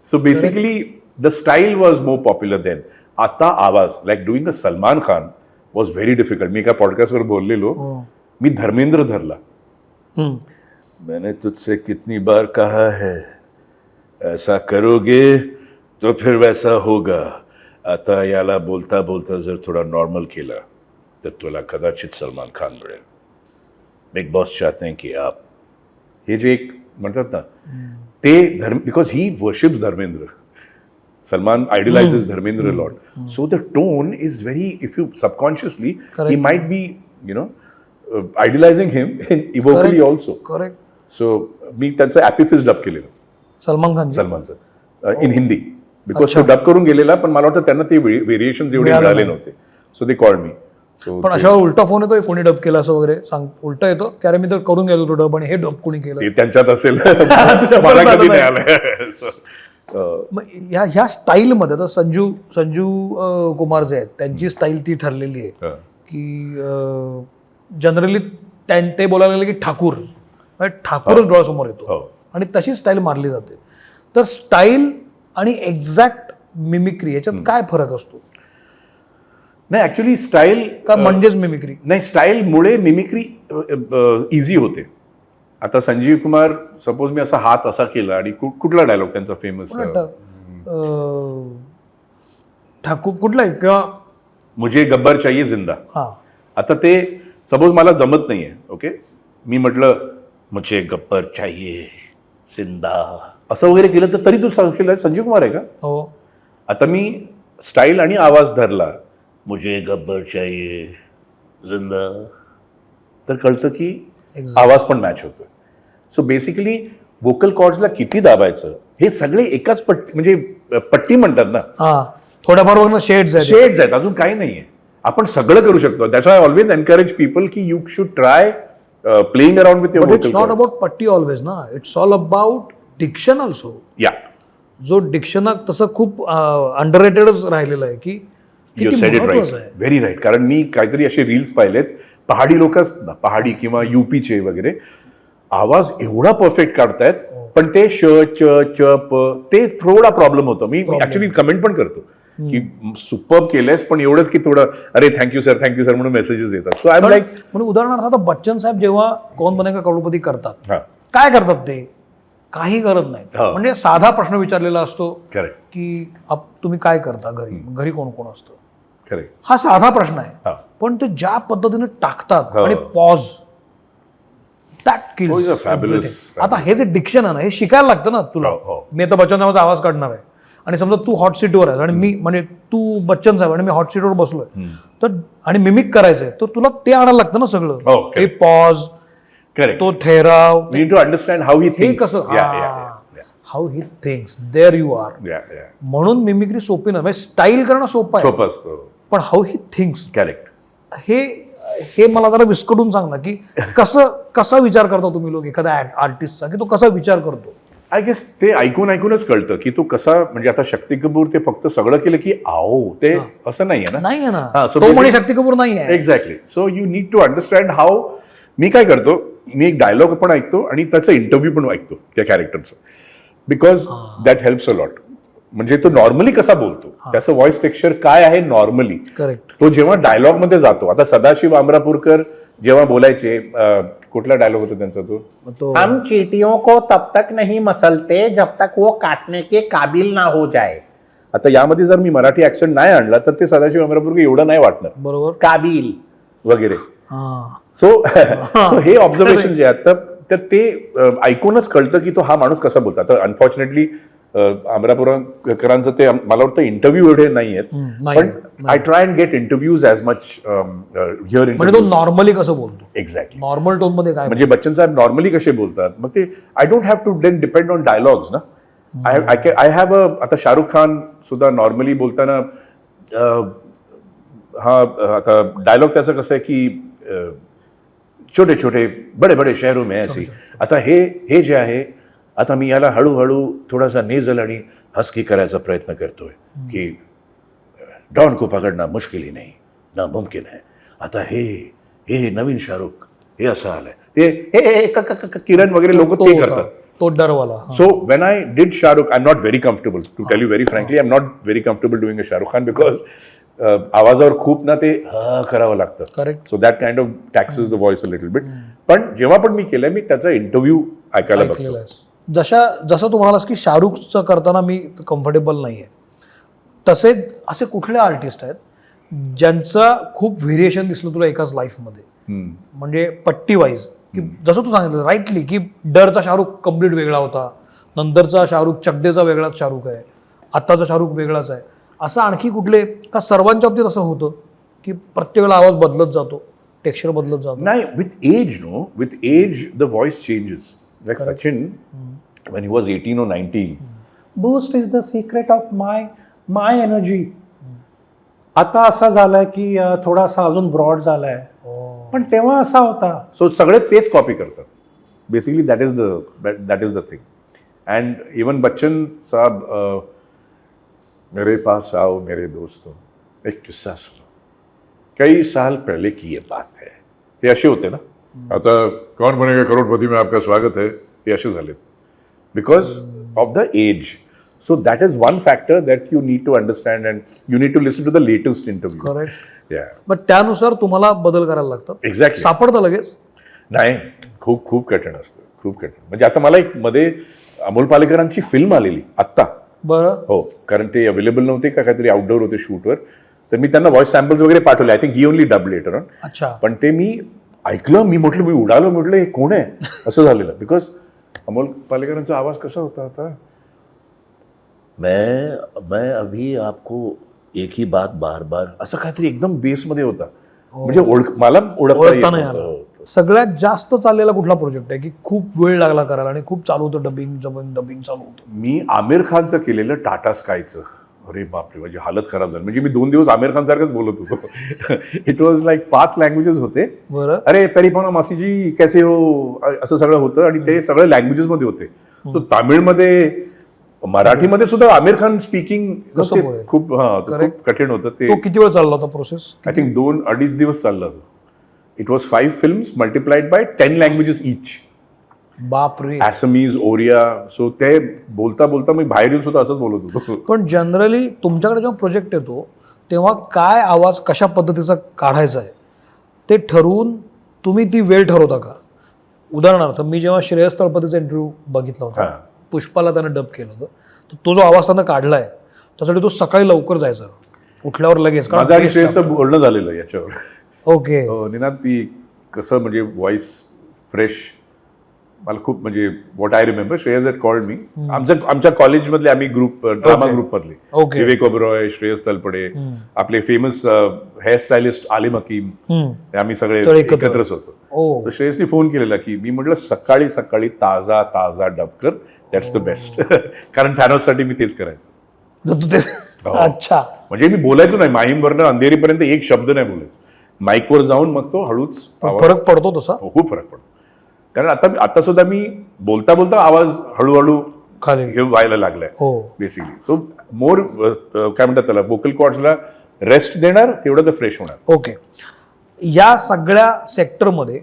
So basically the style was more popular then. आता आवाज like doing a Salman Khan was very difficult. मी एका पॉडकास्टवर बोललेलो, हो. मी धर्मेंद्र धरला. हम्म. मैंने तुझसे कितनी बार कहा है ऐसा करोगे तो फिर वैसा होगा. आता याला बोलता बोलता जर थोडा नॉर्मल केला तर तुला कदाचित सलमान खान मिळेल. बिग बॉस चाहते हैं की आप हे जे एक म्हणतात ना ते because he worships Dharmendra. Salman idolises Dharmendra lot. So the tone is very if you subconsciously he Correct. Might be idolising him इव्होकली ऑल्सो. करेक्ट. सो मी त्यांचं ॲपिफिस डब केलेलं सलमान सलमानचं इन हिंदी बिकॉज तो डब करून गेलेला पण मला वाटतं त्यांना ते व्हेरिएशन एवढे मिळालं मिळाले नाही. नव्हते. So they called me. पण अशा वेळी उलटा फोन येतो, कोणी डब केला असं वगैरे सांग. उलटा येतो की अरे मी तर करून गेलो तो डब आणि हे डब कोणी केलं. ते त्यांच्यात असेल मला कधी नाही आलं. मग ह्या स्टाईलमध्ये आता संजू कुमार जे आहेत त्यांची स्टाईल ती ठरलेली आहे की जनरली ते बोलायला लागले की ठाकूरच डोळ्यासमोर येतो हो. आणि तशी स्टाईल मारली जाते. तर स्टाईल आणि एक्झॅक्ट मिमिक्री याच्यात काय फरक असतो? नाही ऍक्च्युली स्टाईल का म्हणजेच मिमिक्री? नाही, स्टाईलमुळे मिमिक्री इझी होते. आता संजीव कुमार सपोज मी असा हात असा केला आणि कुठला डायलॉग त्यांचा फेमस ठाकूर कुठला आहे किंवा मुझे गब्बर चाहिए जिंदा. हा आता ते सपोज मला जमत नाहीये. ओके, मी म्हटलं मुझे गब्बर चाहिए जिंदा असं वगैरे केलं तर तरी तू सांगशील संजीव कुमार आहे का? हो. आता मी स्टाईल आणि आवाज धरला मुझे गब्बर चाहिए जिंदा तर कळतं की Exactly. आवाज पण मॅच होतोय. सो बेसिकली व्होकल कॉर्ड्सला किती दाबायचं हे सगळे एकाच पट्टी म्हणजे पट्टी म्हणतात ना. हा, थोड्याफार बघ ना शेड्स आहेत. शेड्स आहेत, अजून काही नाहीये. आपण सगळं करू शकतो. That's I always encourage people की you should try playing around with your but it's vocal not cords. About पट्टी ऑलवेज ना, it's all about diction also. या जो डिक्शन तसं खूप अंडररेटेडच राहिलेलं आहे की यू किती सेड इट महत्वाचं राईट, आहे. Very right. कारण मी काहीतरी असे रील्स पाहिलेत, पहाडी लोक पहाडी किंवा युपीचे वगैरे आवाज एवढा परफेक्ट काढतायत पण ते श च च प ते थोडा प्रॉब्लेम होतो. मी ऍक्च्युली कमेंट पण करतो की सुपर्ब केलंयस पण एवढंच की थोडं अरे थँक्यू सर म्हणून मेसेजेस येतात. सो आय एम लाईक म्हणून उदाहरणार्थ आता बच्चन साहेब जेव्हा कौन बनेगा करोडपती करतात, हा काय करतात ते? काही करत नाही. हो. म्हणजे साधा प्रश्न विचारलेला असतो करेक्ट की तुम्ही काय करता घरी कोण कोण असतं, करेक्ट. हा साधा प्रश्न आहे. हा. पण ते ज्या पद्धतीने टाकतात हो. आणि pause that Oh, he's a fabulous, kills. आता हे जे डिक्शन आहे ना हे शिकायला लागतं ना तुला. हो, हो. मी आता बच्चन साहेबांचा आवाज काढणार आहे आणि समजा तू हॉट सीटवर आहेस आणि मी म्हणजे तू बच्चन साहेब आणि मी हॉट सीटवर बसलोय तर आणि मिमिक करायचंय तर तुला ते आणायला लागतं ना सगळं. हो, ते पॉज, करेक्ट. तो ठहराव, We need to understand how he हे thinks. कसं Yeah. How he thinks there you are. Yeah. म्हणून मिमिक्री सोपी नाही. म्हणजे स्टाईल करणं सोपं आहे सोपं असतं. पण हाऊ ही थिंक्स करेक्ट. हे मला जरा विस्कटून सांग ना की कसा विचार करता तुम्ही लोक एखाद्या आर्टिस्टचा की तो कसा विचार करतो? आय गेस ते ऐकूनच कळतं की तो कसा म्हणजे आता शक्ती कपूर ते फक्त सगळं केलं की आओ ते असं नाहीये ना. नाहीये हा, ना, so तो म्हणे basically- शक्ती कपूर नाही आहे. Exactly. So you need to understand how. मी काय करतो, मी एक डायलॉग पण ऐकतो आणि त्याचा इंटरव्ह्यू पण ऐकतो त्या कॅरेक्टरचा because that helps a lot. म्हणजे तो नॉर्मली कसा बोलतो, त्याचं व्हॉइस टेक्स्चर काय आहे नॉर्मली, करेक्ट. तो जेव्हा डायलॉग मध्ये जातो. आता सदाशिव अमरापूरकर जेव्हा बोलायचे कुठला डायलॉग होता त्यांचा तो हम चींटियों को तब तक नहीं मसलते जब तक वो काटने के काबिल ना हो जाए. आता यामध्ये जर मी मराठी ऍक्सेंट नाही आणला तर ते सदाशिव अमरापूरकर एवढं नाही वाटणार बरोबर. काबिल वगैरे. हा. सो हे ऑब्झर्वेशन जे आहेत तर ते ऐकूनच कळतं की तो हा माणूस कसा बोलतो. आता अनफॉर्च्युनेटली अमरापूरकरांचं ते मला वाटतं इंटरव्ह्यू एवढे नाही आहेत पण I try and get interviews as much here in. म्हणजे तो नॉर्मली कसं बोलतो, एक्झॅक्टली. नॉर्मल टोन मध्ये काय म्हणजे बच्चन साहेब नॉर्मली कसे बोलतात मग ते I don't have to then depend on dialogues ना. आय हॅव आता शाहरुख खान सुद्धा नॉर्मली बोलताना हा आता डायलॉग त्याचं कसं आहे की छोटे छोटे बडे बडे शहरों में ऐसी. आता हे जे आहे, आता मी याला हळूहळू थोडासा नेझल आणि हस्की करायचा प्रयत्न करतोय की डॉन को पकडणं मुश्किल ही नाही, नामुमकिन है. आता हे नवीन शाहरुख हे असं आलंय, ते हे किरण वगैरे लोक ते करतात. तो डरवाला. So when I did Shahrukh, I'm not very comfortable. To tell you very frankly, I'm not very comfortable doing a Shahrukh Khan because आवाजावर खूप ना ते करावं लागतं. Correct. So that kind of taxes the voice a little bit. पण जेव्हा पण मी केलंय, मी त्याचा इंटरव्ह्यू ऐकायला बघतो. जसं तू म्हणालास की शाहरुखचं करताना मी कम्फर्टेबल नाही आहे, तसे असे कुठले आर्टिस्ट आहेत ज्यांचा खूप व्हेरिएशन दिसलं तुला एकाच लाईफमध्ये, म्हणजे पट्टी वाईज, की जसं तू सांगितलं राईटली की डरचा शाहरुख कम्प्लीट वेगळा होता, नंतरचा शाहरुख चकदेचा वेगळाच शाहरुख आहे, आत्ताचा शाहरुख वेगळाच आहे, असं आणखी कुठले, का सर्वांच्या बाबतीत असं होतं की प्रत्येक वेळेला आवाज बदलत जातो, टेक्स्चर बदलत जातो? नाही, with age the voice changes. Like Sachin when he was 18 or 19. Boost is the secret of my energy. आता असा झालाय की थोडासा अजून ब्रॉड झालाय, पण तेव्हा असा होता. सो सगळे तेच कॉपी करतात basically. That is the thing. And even Bachchan साहब, मेरे पास आओ मेरे दोस्तों, एक किस्सा सुनो, कई साल पहले की ये बात है, हे असे होते ना. आता कौन बनेगा करोडपती में आपका स्वागत है, हे असे झाले because of the age. So that is one factor that you need to understand, and you need to listen to the latest interview. Correct. Yeah. मग त्यानुसार तुम्हाला बदल करायला लागतात. Exactly. सापडतं लगेच? नाही, खूप कठीण असतं, खूप कठीण. म्हणजे आता मला एक मध्ये अमोल पालेकरांची फिल्म आलेली आत्ता. बरं. हो, कारण ते अवेलेबल नव्हते का काहीतरी आउटडोर होते शूटवर, तर मी त्यांना व्हॉइस सॅम्पल्स वगैरे पाठवले. I think he only dub later on. अच्छा. पण ते मी ऐकलं, मी उडालो, म्हटलं हे कोण आहे असं झालेलं. बिकॉज अमोल पालेकरांचा आवाज कसा होता आता. मैं अभी आपको एक ही बात बार बार असं काहीतरी एकदम बेसमध्ये होता, म्हणजे मला ओळखता नाही येत आलं. नव्हतं. सगळ्यात जास्त चाललेला कुठला प्रोजेक्ट आहे की खूप वेळ लागला करायला आणि खूप चालू होतं, डबिंग चालू होतं? मी आमिर खानचं केलेलं टाटा स्कायचं. अरे बापरे, म्हणजे हालत खराब झाली. म्हणजे मी 2 दिवस आमिर खान सारखंच बोलत होतो. इट वॉज लाईक 5 लँग्वेजेस होते. बरं. अरे पेरिफोना मासीजी कैसे हो, असं सगळं होतं, आणि ते सगळे लँग्वेजेसमध्ये होते. सो तामिळमध्ये, मराठीमध्ये सुद्धा आमिर खान स्पीकिंग खूप कठीण होतं ते. तो किती वेळ चालला होता प्रोसेस? आय थिंक 2-2.5 दिवस चालला होता. It was 5 films multiplied by 10 languages each. बापरे. ॲसमीज, ओरिया. सो ते बोलता मी बाहेर येऊन सुद्धा असंच बोलत होतो. पण जनरली तुमच्याकडे जेव्हा प्रोजेक्ट येतो तेव्हा काय आवाज कशा पद्धतीचा काढायचा आहे ते ठरवून तुम्ही ती वेळ ठरवता का? उदाहरणार्थ मी जेव्हा श्रेयस तळपदेचा इंटरव्ह्यू बघितला होता, पुष्पाला त्यानं डब केलं होतं, तर तो जो आवाज त्यानं काढलाय त्यासाठी तो सकाळी लवकर जायचा, उठल्यावर लगेच. माझं आणि श्रेयसचं बोलणं झालेलं याच्यावर. ओके. निनाद, ती कसं म्हणजे व्हॉइस फ्रेश, मला खूप म्हणजे what I remember, Shreyas had called me. आमच्या कॉलेजमधले आम्ही ग्रुप, ड्रामा ग्रुपमधले, विवेक ओबरॉय, श्रेयस तलपडे, आपले फेमस हेअरस्टायलिस्ट आलिम हकीम, आम्ही सगळे एकत्रच होतो. श्रेयसनी फोन केलेला की मी म्हटलं सकाळी ताजा डब कर, दॅट्स द बेस्ट. कारण थॅनोससाठी मी तेच करायचो. अच्छा. म्हणजे मी बोलायचो नाही, माहीमवरनं अंधेरीपर्यंत एक शब्द नाही बोलायचो. माईकवर जाऊन मग तो हळूच. फरक पडतो तसा? खूप फरक पडतो. कारण आता सुद्धा मी बोलता आवाज हळूहळू खाली हे व्हायला लागलाय बेसिकली. सो मोर काय म्हणतात त्याला, वोकल कॉर्ड्सला रेस्ट देणार, तेवढं तर फ्रेश होणार. ओके. या सगळ्या सेक्टरमध्ये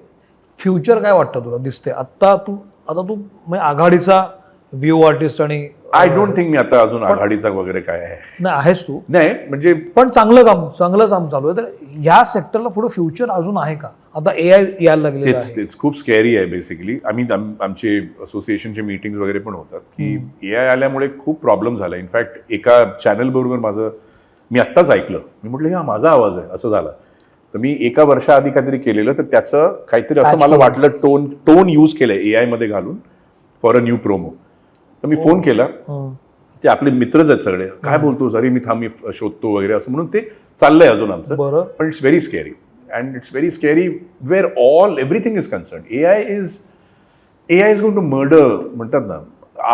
फ्युचर काय वाटतं तुला दिसते आता तू म्हणजे आघाडीचा व्ह्यू आर्टिस्ट? आणि आय डोंट थिंक मी आता अजून आघाडीचा वगैरे काय आहे. नाही, आहेस तू. नाही म्हणजे पण चांगलं काम चालू आहे. तर ह्या सेक्टरला पुढे फ्युचर अजून आहे का? आता AI यायला लागले. तेच खूप स्कॅरी आहे बेसिकली. आमचे असोसिएशनचे मीटिंग वगैरे पण होतात की AI आल्यामुळे खूप प्रॉब्लेम झाला. इनफॅक्ट एका चॅनल बरोबर मी आत्ताच ऐकलं, मी म्हटलं हा माझा आवाज आहे असं झाला. तर मी एका वर्षाआधी काहीतरी केलेलं, तर त्याचं काहीतरी असं मला वाटलं, टोन यूज केलंय AI मध्ये घालून फॉर अ न्यू प्रोमो. तर मी फोन केला, ते आपले मित्रच आहेत सगळे, काय बोलतो अरे मी शोधतो वगैरे असं म्हणून ते चाललंय अजून आमचं. पण it's very scary, and it's very scary where everything is concern. AI is going to murder म्हणतात ना.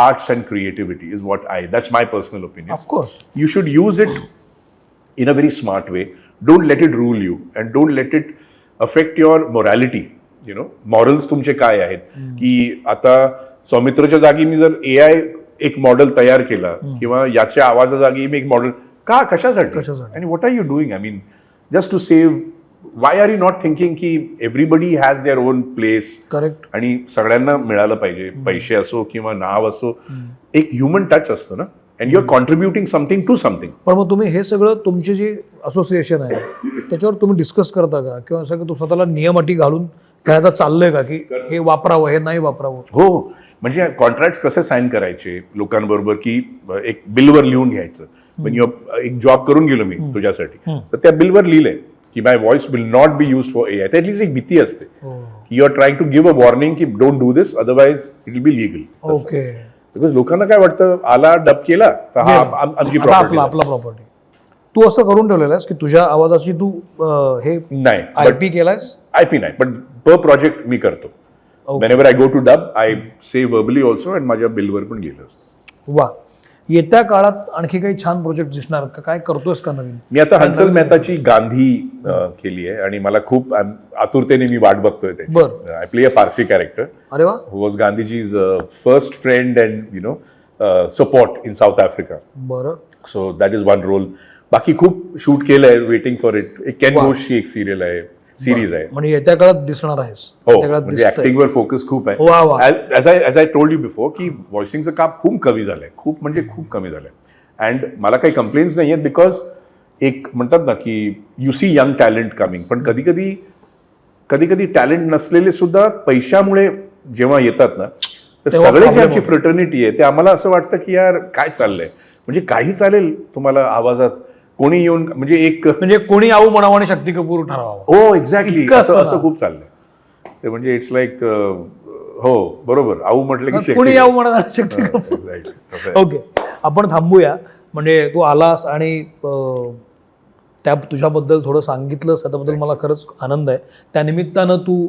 arts and creativity is what that's my personal opinion. Of course. You should use it in a very smart way. Don't let it rule you and don't let it affect your morality. You know, morals तुमचे काय आहेत की आता सौमित्रच्या जागी मी जर AI एक model तयार केला किंवा याच्या आवाजाजागी मी एक मॉडेल कशासाठी आणि what are you doing? I mean just to save. Why are you not thinking की everybody has their own place? Correct. आणि सगळ्यांना मिळालं पाहिजे, पैसे असो किंवा नाव असो, एक ह्युमन टच असतो ना, and you are contributing something to something. पण मग तुम्ही हे सगळं तुमची जी असोसिएशन आहे त्याच्यावर तुम्ही डिस्कस करता का किंवा सगळं तुम्ही स्वतःला नियम अटी घालून काय आता चाललंय का की हे वापरावं हे नाही वापरावं? हो, म्हणजे कॉन्ट्रॅक्ट कसे साईन करायचे लोकांबरोबर की एक बिलवर लिहून घ्यायचं. एक जॉब करून गेलो मी तुझ्यासाठी तर त्या बिलवर लिहिलंय की my voice will not be use for AI. तर ॲटलीस्ट एक भीती असते की you are trying to give a warning की don't do this otherwise it will be legal. Okay. Because लोकांना काय वाटतं आला डब केला तर हा आमची प्रॉपर्टी. आपला प्रॉपर्टी. तू असं करून ठेवलेलं आहेस की तुझ्या आवाजाची तू हे नाही, IP केलायस? IP नाही, पण पर प्रोजेक्ट मी करतो. Whenever I go to dub, I say verbally also and माझ्या बिलवर पण गेलं असतं. वा. येत्या काळात आणखी काही छान प्रोजेक्ट दिसणार आहेत का? काय करतोयस का नवीन? मी आता हंसल मेहताची गांधी केली आहे आणि मला खूप आतुरतेने मी वाट बघतोय त्याची. I play a Parsi character. अरे वा. Who was Gandhiji's first friend and support in South Africa. बरं. So that is one role. बाकी खूप शूट केलंय, वेटिंग फॉर इट. एक कॅन घोषची एक सिरियल आहे, सिरीज आहे. म्हणजे येत्या काळात दिसणार आहेस? हो, म्हणजे ऍक्टिंगवर फोकस खूप आहे. वा वा. As I told you before की व्हॉइसिंगचं काम खूप कमी झालंय, खूप म्हणजे खूप कमी झालंय. अँड मला काही कंप्लेन्स नाही आहेत बिकॉज एक म्हणतात ना की you see young talent coming, पण कधी कधी टॅलेंट नसलेले सुद्धा पैशामुळे जेव्हा येतात ना तर सगळे जे आमची फ्रेटर्निटी आहे ते आम्हाला असं वाटतं की यार काय चाललंय, म्हणजे काही चालेल तुम्हाला आवाजात कोणी येऊन म्हणजे कोणी आऊ म्हणावं आणि शक्ती कपूर ठरवावं. हो एक्झॅक्टली, असं खूप चाललंय ते. म्हणजे इट्स लाईक हो बरोबर, आऊ म्हटलं की कोणी आऊ म्हणा शक्ती कपूर. ओके, आपण थांबूया. म्हणजे तू आलास आणि त्या तुझ्याबद्दल थोडं सांगितलंस, त्याबद्दल मला खरंच आनंद आहे. त्यानिमित्तानं तू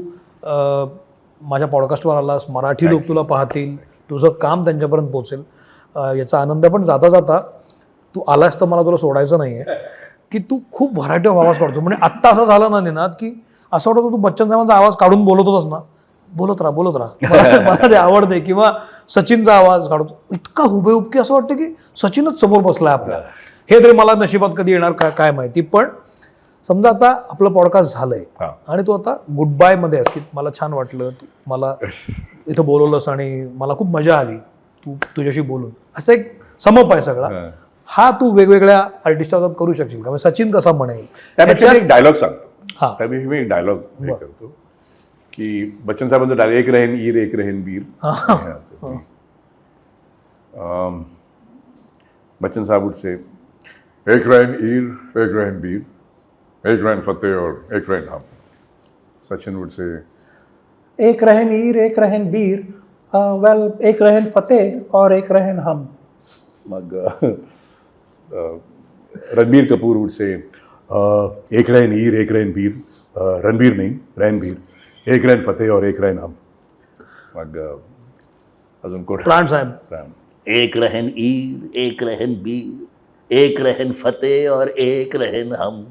माझ्या पॉडकास्टवर आलास, मराठी लोक तुला पाहतील, तुझं काम त्यांच्यापर्यंत पोहोचेल याचा आनंद. पण जाता जाता तू आलास तर मला तुला सोडायचं नाही आहे की तू खूप व्हरायटी ऑफ आवाज काढतो. म्हणजे आत्ता असं झालं ना निनाद की असं वाटतं तू बच्चन साहेबांचा आवाज काढून बोलत होतास ना, बोलत राहा मला ते आवडते. किंवा सचिनचा आवाज काढतो इतका हुबेहुब की असं वाटतं की सचिनच समोर बसलाय आपल्या. हे तरी मला नशिबात कधी येणार काय माहिती. पण समजा आता आपलं पॉडकास्ट झालंय आणि तू आता गुड बाय मध्ये आहेस की मला छान वाटलं, मला इथं बोलवलंस आणि मला खूप मजा आली तुझ्याशी बोलून, असं एक समप आहे सगळा. हा तू वेगवेगळ्या आर्टिस्टच्या करू शकशील का? सचिन कसा म्हणेल त्यापेक्षा एक डायलॉग सांगतो. त्यापेक्षा मी एक डायलॉग करतो की बच्चन साहेबांचा डायलॉग, एक रहेन ईर एक रहेन बीर. बच्चन साहब वुड से एक रहेन ईर एक रहेन बीर, एक रहेन फतेह और एक रहेन हम. सचिन वुड से एक रहेन ईर एक रहेन बीर, वेल एक रहेन फतेह और एक रहेन हम. मग रणबीर कपूर वुड से एक रहेन ईर एक रहेन बीर, रणबीर नहीं रणबीर, एक रहेन फतेह और एक रहेन हम. मग अजून कोण? प्राण साहेब. एक रहेन ईर एक रहेन बीर, एक रहेन फतेह और एक रहेन हम.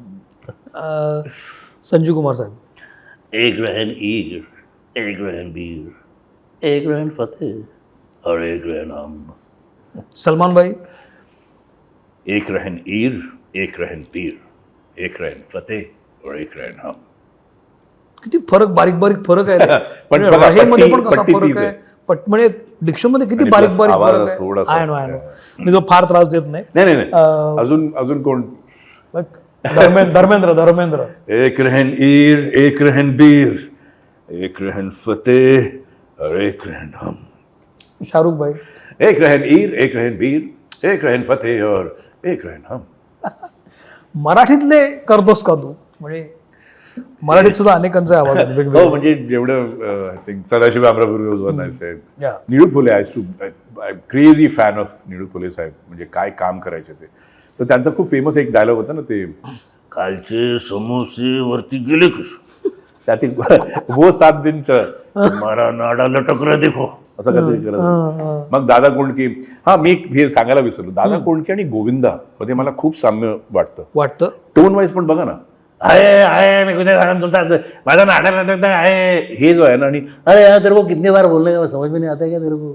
संजू कुमार साहेब. एक रहेन ईर एक रहेन बीर, एक रहेन फतेह और एक रहेन हम. सलमान भाई. एक रहेन ईर एक रहेन बीर, एक रहेन फतेह और एक रहेन हम. किती फरक, बारीक बारीक फरक आहे रे. पण राहेमध्ये पण कसा पट्टी फरक तीच आहे, आहे. म्हणजे डिक्शन मध्ये किती आणि बारीक plus बारीक आवाज फरक आहे. थोडासा. आय नो मी तो फार त्रास देत नाही. नाही अजून कोण? धर्मेंद्र. एक रहेन ईर एक रहेन बीर, एक रहेन फतेह और एक रहेन हम. शाहरुख भाई. एक रहेन ईर एक रहेन बीर, एक रहेन फतेह और एक रहेन हम. मराठीतले करतोस का तू? म्हणजे मराठीत सुद्धा अनेकांचे आवाज आहेत हो, वेगवेगळे. म्हणजे जेवढं I think Sadashiv Amrapurkar was one. I said Yeah. Nilu Phule. I crazy fan of Nilu Phule साहेब. म्हणजे काय काम करायचे ते. तर त्यांचा खूप फेमस एक डायलॉग होता ना, ते कालचे समोसे वरती गेले कसे, त्यातील वो 7 दिनचं तुम्हारा नाडा लटक रहा देखो. असं काहीतरी करत होता. मग दादा कोंडके, हा मी हे सांगायला विसरलो, दादा कोंडके आणि गोविंदा मध्ये मला खूप साम्य वाटतं. टोन वाईज पण बघा ना, आहे मी कुठे तुमचा माझा नाटक आहे हे जो आहे ना, आणि अरे यार तेरे को कितनी बार बोलने का समझ में नहीं आता क्या तेरे को,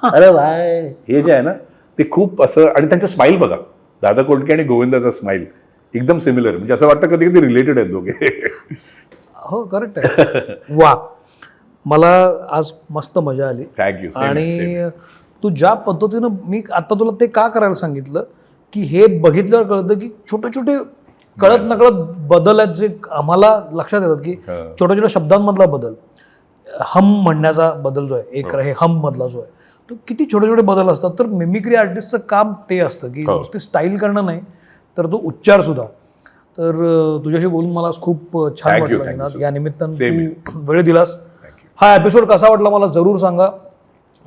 अरे भाई हे जे आहे ना ते खूप असं. आणि त्यांचा स्माईल बघा, दादा कोंडके आणि गोविंदाचा स्माईल एकदम सिमिलर, म्हणजे असं वाटतं कधी कधी रिलेटेड आहेत दोघे. हो करेक्ट आहे. वा, मला आज मस्त मजा आली. थँक्यू. आणि तू ज्या पद्धतीनं, मी आता तुला ते का करायला सांगितलं की हे बघितल्यावर कळतं की छोटे छोटे कळत नकळत बदल आहेत जे आम्हाला लक्षात येतात, की छोट्या छोट्या शब्दांमधला बदल, हम म्हणण्याचा बदल जो आहे, एक हे हम मधला जो आहे, तो किती छोटे छोटे बदल असतात. तर मिमिक्री आर्टिस्टचं काम ते असतं की नुसती स्टाईल करणं नाही, तर तो उच्चार सुद्धा. तर तुझ्याशी बोलून मला आज खूप छान वाटलं निनाद. या निमित्तानं तू वेळ दिलास. हा एपिसोड कसा वाटला मला जरूर सांगा.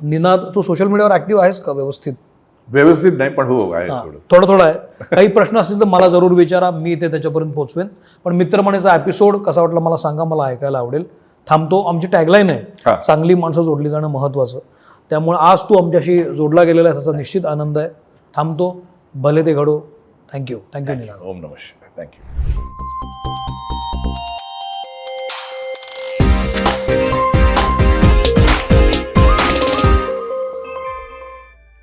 निनाद, तू सोशल मीडियावर ऍक्टिव्ह आहेस का? व्यवस्थित नाही पण हो आहे, थोडं थोडं आहे. काही प्रश्न असतील तर मला जरूर विचारा, मी ते त्याच्यापर्यंत पोहोचवेन. पण मित्रमंडळीचा एपिसोड कसा वाटला मला सांगा, मला ऐकायला आवडेल. थांबतो, आमची टॅगलाईन आहे, चांगली माणसं जोडली जाणं महत्वाचं. त्यामुळे आज तू आमच्याशी जोडला गेलेला आहे, त्याचा निश्चित आनंद आहे. थांबतो, भले ते घडो. थँक्यू निनाद. ओम नमः शिवाय. थँक्यू.